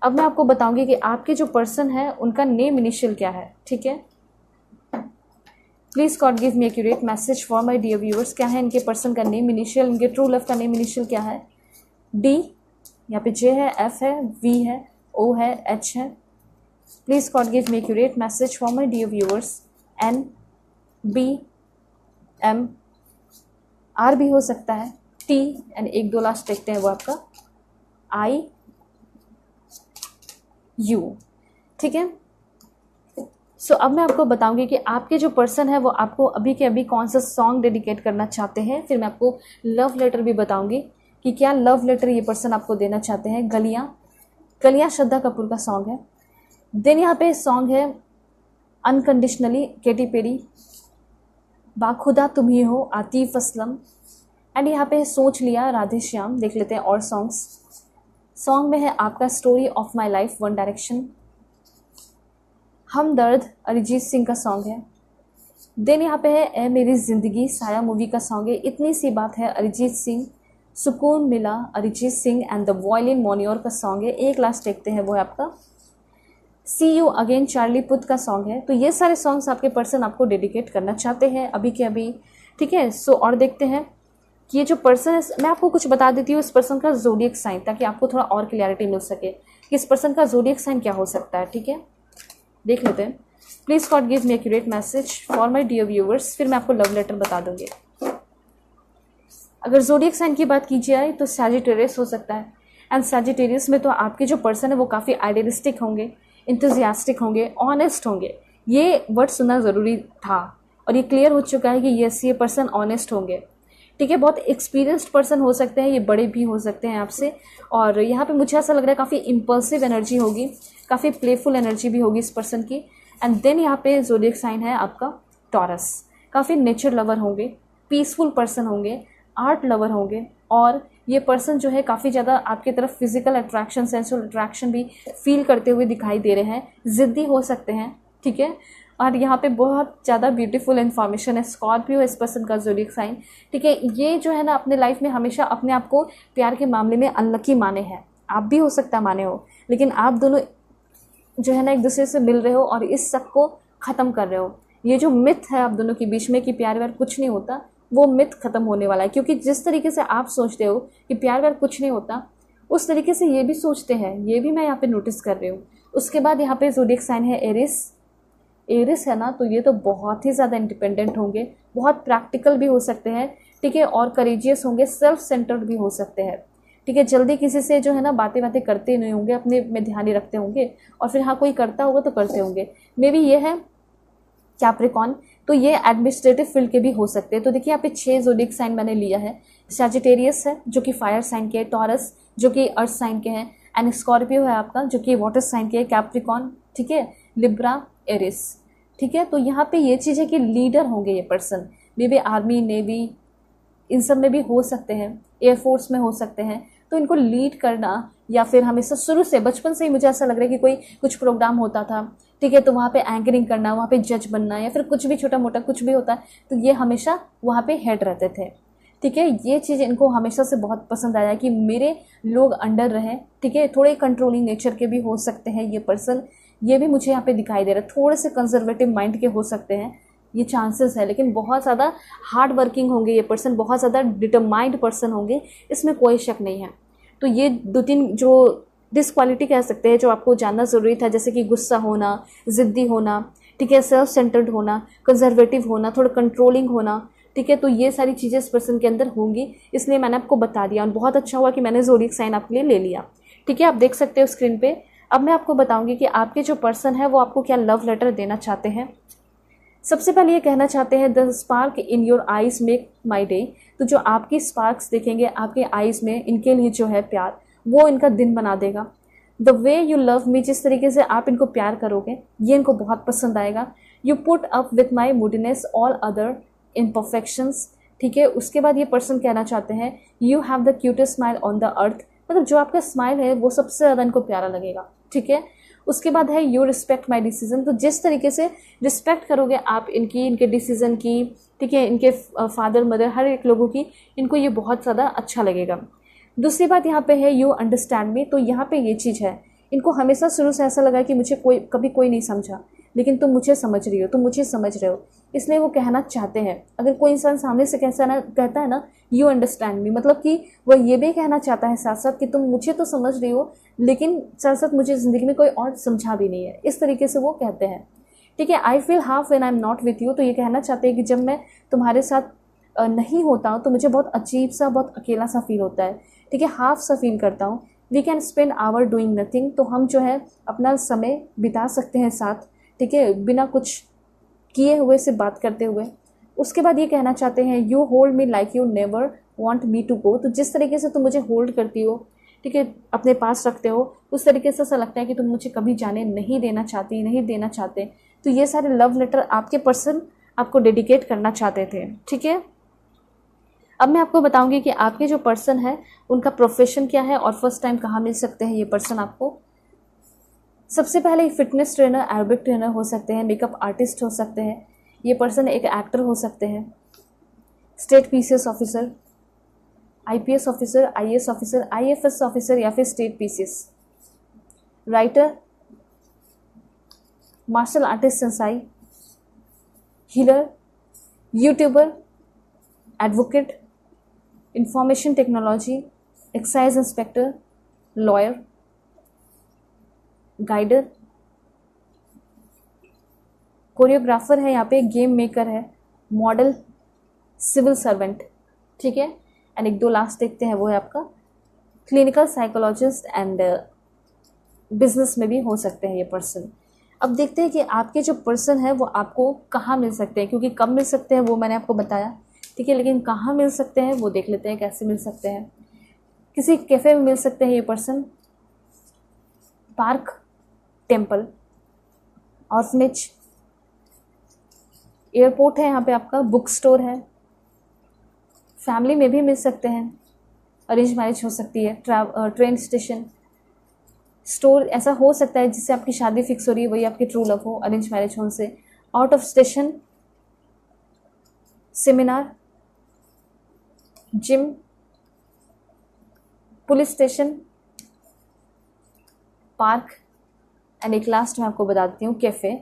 A: अब मैं आपको बताऊंगी कि आपके जो पर्सन है उनका नेम इनिशियल क्या है। ठीक है, please God give me accurate message for my dear viewers. क्या है इनके पर्सन का नेम इनिशियल, इनके ट्रू लव का नेम इनिशियल क्या है। डी, यहाँ पे जे है, एफ है, वी है, ओ है, एच है। Please God give me accurate message for my dear viewers. N, B, M, R भी हो सकता है, टी एंड एक दो लास्ट देखते हैं वो आपका आई, यू। ठीक है, सो अब मैं आपको बताऊंगी कि आपके जो पर्सन है वो आपको अभी के अभी कौन सा सॉन्ग डेडिकेट करना चाहते हैं। फिर मैं आपको लव लेटर भी बताऊंगी कि क्या लव लेटर ये पर्सन आपको देना चाहते हैं। गलियां, गलियां श्रद्धा कपूर का सॉन्ग है। देन यहाँ पे सॉन्ग है अनकंडीशनली, केटी पेरी, बाखुदा तुम ही हो, आतिफ असलम। एंड यहाँ पे सोच लिया, राधे श्याम। देख लेते हैं और सॉन्ग्स। सॉन्ग में है आपका story of my life, One Direction. Hamdard, Arijit Singh का सॉन्ग है। देन यहाँ पे है ए मेरी ज़िंदगी, साया मूवी का सॉन्ग है। इतनी सी बात है, Arijit Singh. Sukoon Mila, Arijit Singh and the violin मोनियोर का सॉन्ग है। एक लास्ट देखते हैं वो है आपका सी यू अगेन, चार्ली पुथ का सॉन्ग है। तो ये सारे सॉन्ग्स आपके पर्सन आपको डेडिकेट करना चाहते हैं अभी के अभी। ठीक है, सो और देखते हैं कि ये जो पर्सन है, मैं आपको कुछ बता देती हूँ इस पर्सन का ज़ोडिएक साइन, ताकि आपको थोड़ा और क्लैरिटी मिल सके कि इस पर्सन का ज़ोडिएक साइन क्या हो सकता है। ठीक है, देख लेते हैं। Please God give me accurate message for my dear viewers. फिर मैं आपको लव लेटर बता दूंगी। अगर ज़ोडिएक साइन की बात की जाए तो सैजिटेरियस हो सकता है। एंड सैजिटेरियस में तो आपके जो पर्सन है वो काफ़ी आइडियलिस्टिक होंगे, इंथुजियास्टिक होंगे, ऑनेस्ट होंगे। ये वर्ड सुनना ज़रूरी था और ये क्लियर हो चुका है कि यस, ये पर्सन ऑनेस्ट होंगे। ठीक है, बहुत एक्सपीरियंस्ड पर्सन हो सकते हैं, ये बड़े भी हो सकते हैं आपसे। और यहाँ पे मुझे ऐसा लग रहा है काफ़ी इम्पल्सिव एनर्जी होगी, काफ़ी प्लेफुल एनर्जी भी होगी इस पर्सन की। एंड देन यहाँ पे ज़ोडिएक साइन है आपका टॉरस। काफ़ी नेचर लवर होंगे, पीसफुल पर्सन होंगे, आर्ट लवर होंगे। और ये पर्सन जो है काफ़ी ज़्यादा आपकी तरफ फिजिकल अट्रैक्शन, सेंसुअल अट्रैक्शन भी फील करते हुए दिखाई दे रहे हैं। ज़िद्दी हो सकते हैं। ठीक है, और यहाँ पे बहुत ज़्यादा ब्यूटीफुल इन्फॉर्मेशन है। स्कॉर्पियो इस पर्सन का ज़ोडिएक साइन। ठीक है, ये जो है ना अपने लाइफ में हमेशा अपने आप को प्यार के मामले में अनलकी माने हैं। आप भी हो सकता है माने हो, लेकिन आप दोनों जो है ना एक दूसरे से मिल रहे हो और इस शक को ख़त्म कर रहे हो। ये जो मिथ है आप दोनों के बीच में कि प्यार व्यार कुछ नहीं होता, वो मिथ ख़त्म होने वाला है। क्योंकि जिस तरीके से आप सोचते हो कि प्यार व्यार कुछ नहीं होता, उस तरीके से ये भी सोचते हैं। ये भी मैं यहाँ पे नोटिस कर रही हूँ। उसके बाद यहाँ पे ज़ोडिएक साइन है एरिस। एरिस है ना, तो ये तो बहुत ही ज़्यादा इंडिपेंडेंट होंगे, बहुत प्रैक्टिकल भी हो सकते हैं। ठीक है, और करेजियस होंगे, सेल्फ सेंटर्ड भी हो सकते हैं। ठीक है, जल्दी किसी से जो है ना बातें करते नहीं होंगे, अपने में ध्यान ही रखते होंगे। और फिर हाँ, कोई करता होगा तो करते होंगे। मे बी ये है कैप्रिकॉर्न, तो ये एडमिनिस्ट्रेटिव फील्ड के भी हो सकते हैं। तो देखिए यहाँ पे 6 ज़ोडिएक साइन मैंने लिया है। सैजिटेरियस है जो कि फायर साइन के है, टॉरस जो कि अर्थ साइन के हैं, एंड स्कॉर्पियो है आपका जो कि वाटर साइन के है, कैप्रिकॉर्न, ठीक है, लिब्रा, एरिस। ठीक है, तो यहाँ पे ये चीज़ है कि लीडर होंगे ये person. Maybe army, navy, इन सब में भी हो सकते हैं, एयरफोर्स में हो सकते हैं। तो इनको लीड करना, या फिर हमेशा शुरू से बचपन से ही मुझे ऐसा लग रहा है कि कोई कुछ प्रोग्राम होता था, ठीक है, तो वहाँ पे एंकरिंग करना, वहाँ पे जज बनना, या फिर कुछ भी छोटा मोटा कुछ भी होता है, तो ये हमेशा वहाँ पे हेड रहते थे। ठीक है, ये चीज़ इनको हमेशा से बहुत पसंद आया कि मेरे लोग अंडर रहें। ठीक है, थोड़े कंट्रोलिंग नेचर के भी हो सकते हैं ये पर्सन। ये भी मुझे यहाँ पे दिखाई दे रहा है। थोड़े से कंजर्वेटिव माइंड के हो सकते हैं, ये चांसेस है। लेकिन बहुत ज़्यादा हार्ड वर्किंग होंगे ये पर्सन, बहुत ज़्यादा डिटरमाइंड पर्सन होंगे, इसमें कोई शक नहीं है। तो ये 2-3 जो डिसक्वालिटी कह सकते हैं जो आपको जानना ज़रूरी था, जैसे कि गुस्सा होना, ज़िद्दी होना, ठीक है, सेल्फ सेंटर्ड होना, कंजर्वेटिव होना, थोड़ा कंट्रोलिंग होना, ठीक है। तो ये सारी चीज़ें इस पर्सन के अंदर होंगी, इसलिए मैंने आपको बता दिया और बहुत अच्छा हुआ कि मैंने ज़ोडिएक साइन आपके लिए ले लिया। ठीक है, आप देख सकते हो स्क्रीन पे। अब मैं आपको बताऊंगी कि आपके जो पर्सन है वो आपको क्या लव लेटर देना चाहते हैं। सबसे पहले ये कहना चाहते हैं, the spark in your eyes make my day. तो जो आपकी स्पार्क्स देखेंगे आपके आइज में, इनके लिए जो है प्यार, वो इनका दिन बना देगा। The way you love me, जिस तरीके से आप इनको प्यार करोगे ये इनको बहुत पसंद आएगा। You put up with my मूडीनेस all other imperfections. ठीक है, उसके बाद ये पर्सन कहना चाहते हैं, you have the cutest smile on the earth. मतलब जो आपका स्माइल है वो सबसे ज़्यादा इनको प्यारा लगेगा। ठीक है, उसके बाद है यू रिस्पेक्ट माई डिसीजन। तो जिस तरीके से रिस्पेक्ट करोगे आप इनकी, इनके डिसीजन की, ठीक है, इनके फादर मदर हर एक लोगों की, इनको ये बहुत ज़्यादा अच्छा लगेगा। दूसरी बात यहाँ पे है यू अंडरस्टैंड मी। तो यहाँ पे ये चीज़ है, इनको हमेशा शुरू से ऐसा लगा कि मुझे कभी कोई नहीं समझा, लेकिन तुम मुझे समझ रही हो, तुम मुझे समझ रहे हो, इसलिए वो कहना चाहते हैं। अगर कोई इंसान सामने से कहता है ना यू अंडरस्टैंड मी, मतलब कि वह ये भी कहना चाहता है साथ साथ कि तुम मुझे तो समझ रही हो, लेकिन साथ साथ मुझे ज़िंदगी में कोई और समझा भी नहीं है। इस तरीके से वो कहते हैं। ठीक है, I feel half when I am not with you. तो ये कहना चाहते हैं कि जब मैं तुम्हारे साथ नहीं होता हूँ तो मुझे बहुत अजीब सा, बहुत अकेला सा फील होता है। ठीक है, हाफ सा फील करता हूँ। We can spend hour doing nothing. तो हम जो है अपना समय बिता सकते हैं साथ, ठीक है, बिना कुछ किए हुए से बात करते हुए। उसके बाद ये कहना चाहते हैं, you hold me like you never want me to go. तो जिस तरीके से तुम मुझे होल्ड करती हो, ठीक है, अपने पास रखते हो, उस तरीके से ऐसा लगता है कि तुम मुझे कभी जाने नहीं देना चाहते। तो ये सारे लव लेटर आपके पर्सन आपको डेडिकेट करना चाहते थे। ठीक है, अब मैं आपको बताऊंगी कि आपके जो पर्सन है उनका प्रोफेशन क्या है और फर्स्ट टाइम कहाँ मिल सकते हैं ये पर्सन आपको। सबसे पहले फिटनेस ट्रेनर, एरोबिक ट्रेनर हो सकते हैं, मेकअप आर्टिस्ट हो सकते हैं, ये पर्सन एक एक्टर हो सकते हैं, state PCS officer, IPS officer, IAS officer, IFS officer या फिर state PCS, writer, martial artist sensei, healer, YouTuber, advocate, information technology, excise inspector, lawyer, guider, choreographer है, यहाँ पे गेम मेकर है, मॉडल, सिविल सर्वेंट। ठीक है, एंड एक दो लास्ट देखते हैं, वो है आपका क्लिनिकल साइकोलॉजिस्ट एंड बिजनेस में भी हो सकते हैं ये पर्सन। अब देखते हैं कि आपके जो पर्सन है वो आपको कहाँ मिल सकते हैं, क्योंकि कब मिल सकते हैं वो मैंने आपको बताया। ठीक है, लेकिन कहाँ मिल सकते हैं वो देख लेते हैं, कैसे मिल सकते हैं। किसी कैफ़े में मिल सकते हैं ये person, park, temple, orphanage, airport है यहाँ पे आपका, बुक स्टोर है, फैमिली में भी मिल सकते हैं, अरेंज मैरिज हो सकती है, ट्रेन स्टेशन, स्टोर ऐसा हो सकता है जिससे आपकी शादी फिक्स हो रही है, वही आपकी ट्रू लव हो, अरेंज मैरिज हो उनसे, out of station, seminar, gym, police station, park and एक लास्ट मैं आपको बता देती हूँ, कैफ़े,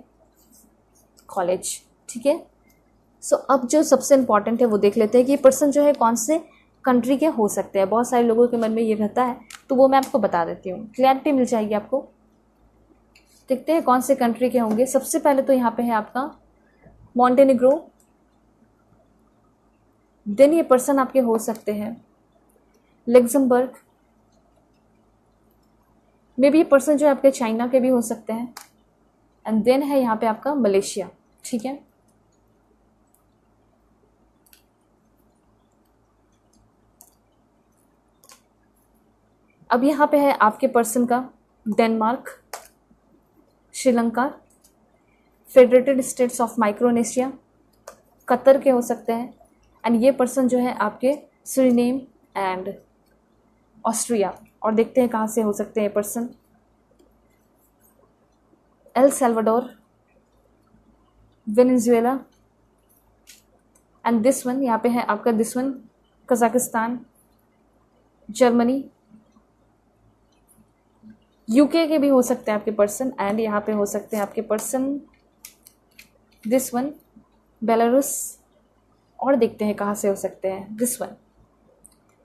A: कॉलेज। ठीक है, सो अब जो सबसे इम्पॉर्टेंट है वो देख लेते हैं कि ये पर्सन जो है कौन से कंट्री के हो सकते हैं। बहुत सारे लोगों के मन में ये रहता है, तो वो मैं आपको बता देती हूँ, क्लैरिटी मिल जाएगी आपको। देखते हैं कौन से कंट्री के होंगे। सबसे पहले तो यहाँ पे है आपका मॉन्टेनिग्रो, देन ये पर्सन आपके हो सकते हैं लग्जमबर्ग, मे बी ये पर्सन जो है आपके चाइना के भी हो सकते हैं, एंड देन है यहाँ पे आपका मलेशिया। ठीक है, अब यहाँ पे है आपके पर्सन का Denmark, Sri Lanka, federated states of Micronesia, Qatar के हो सकते हैं, एंड ये पर्सन जो है आपके सुरीनेम एंड ऑस्ट्रिया। और देखते हैं कहाँ से हो सकते हैं person, El Salvador, Venezuela, and this one यहाँ पे है आपका, this one Kazakhstan, Germany, UK के भी हो सकते हैं आपके पर्सन, एंड यहाँ पे हो सकते हैं आपके पर्सन दिस वन बेलारूस। और देखते हैं कहाँ से हो सकते हैं, दिस वन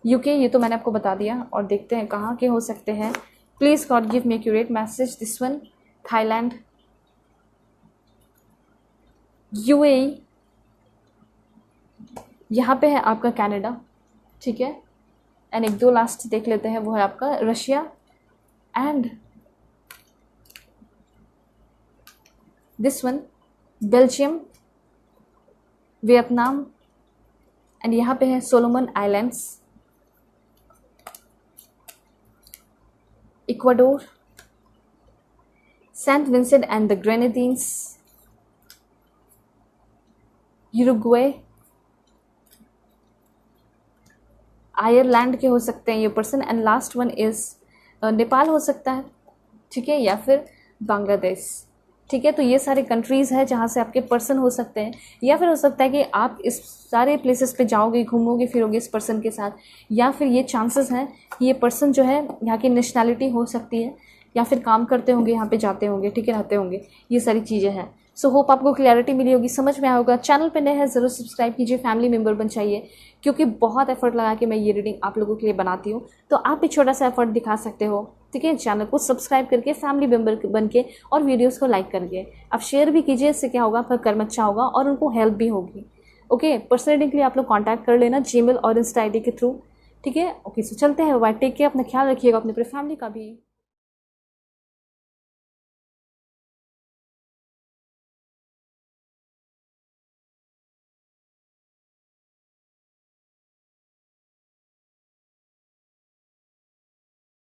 A: यूके, ये तो मैंने आपको बता दिया। और देखते हैं कहाँ के हो सकते हैं, please God give me accurate message, this one Thailand, UAE, यहाँ पे है आपका कनाडा, ठीक है। एंड एक दो लास्ट देख लेते हैं, वो है आपका Russia and this one Belgium, Vietnam and यहाँ पे है Solomon Islands, Ecuador, Saint Vincent and the Grenadines, Uruguay, Ireland के हो सकते हैं ये person and last one is Nepal हो सकता है, ठीक है, या फिर बांग्लादेश, ठीक है। तो ये सारे कंट्रीज़ हैं जहाँ से आपके पर्सन हो सकते हैं, या फिर हो सकता है कि आप इस सारे प्लेसेस पे जाओगे, घूमोगे फिरोगे इस पर्सन के साथ, या फिर ये चांसेस हैं कि ये पर्सन जो है यहाँ की नेशनैलिटी हो सकती है, या फिर काम करते होंगे यहाँ पे, जाते होंगे, ठीक है, रहते होंगे, ये सारी चीज़ें हैं। सो होप आपको क्लैरिटी मिली होगी, समझ में आया होगा। चैनल पे नए हैं ज़रूर सब्सक्राइब कीजिए, फैमिली मेम्बर बन जाइए, क्योंकि बहुत एफर्ट लगा के मैं ये रीडिंग आप लोगों के लिए बनाती हूँ, तो आप भी छोटा सा एफर्ट दिखा सकते हो, ठीक है। चैनल को सब्सक्राइब करके फैमिली मेम्बर बन के और वीडियोज़ को लाइक करके आप शेयर भी कीजिए, इससे क्या होगा, आपका कर्म अच्छा होगा और उनको हेल्प भी होगी। ओके, पर्सनल रीडिंग के लिए आप लोग कॉन्टैक्ट कर लेना जीमेल और इंस्टा ID के थ्रू, ठीक है। ओके, सो चलते हैं, बाय, टेक केयर, अपना ख्याल रखिएगा, अपने पूरे फैमिली का भी।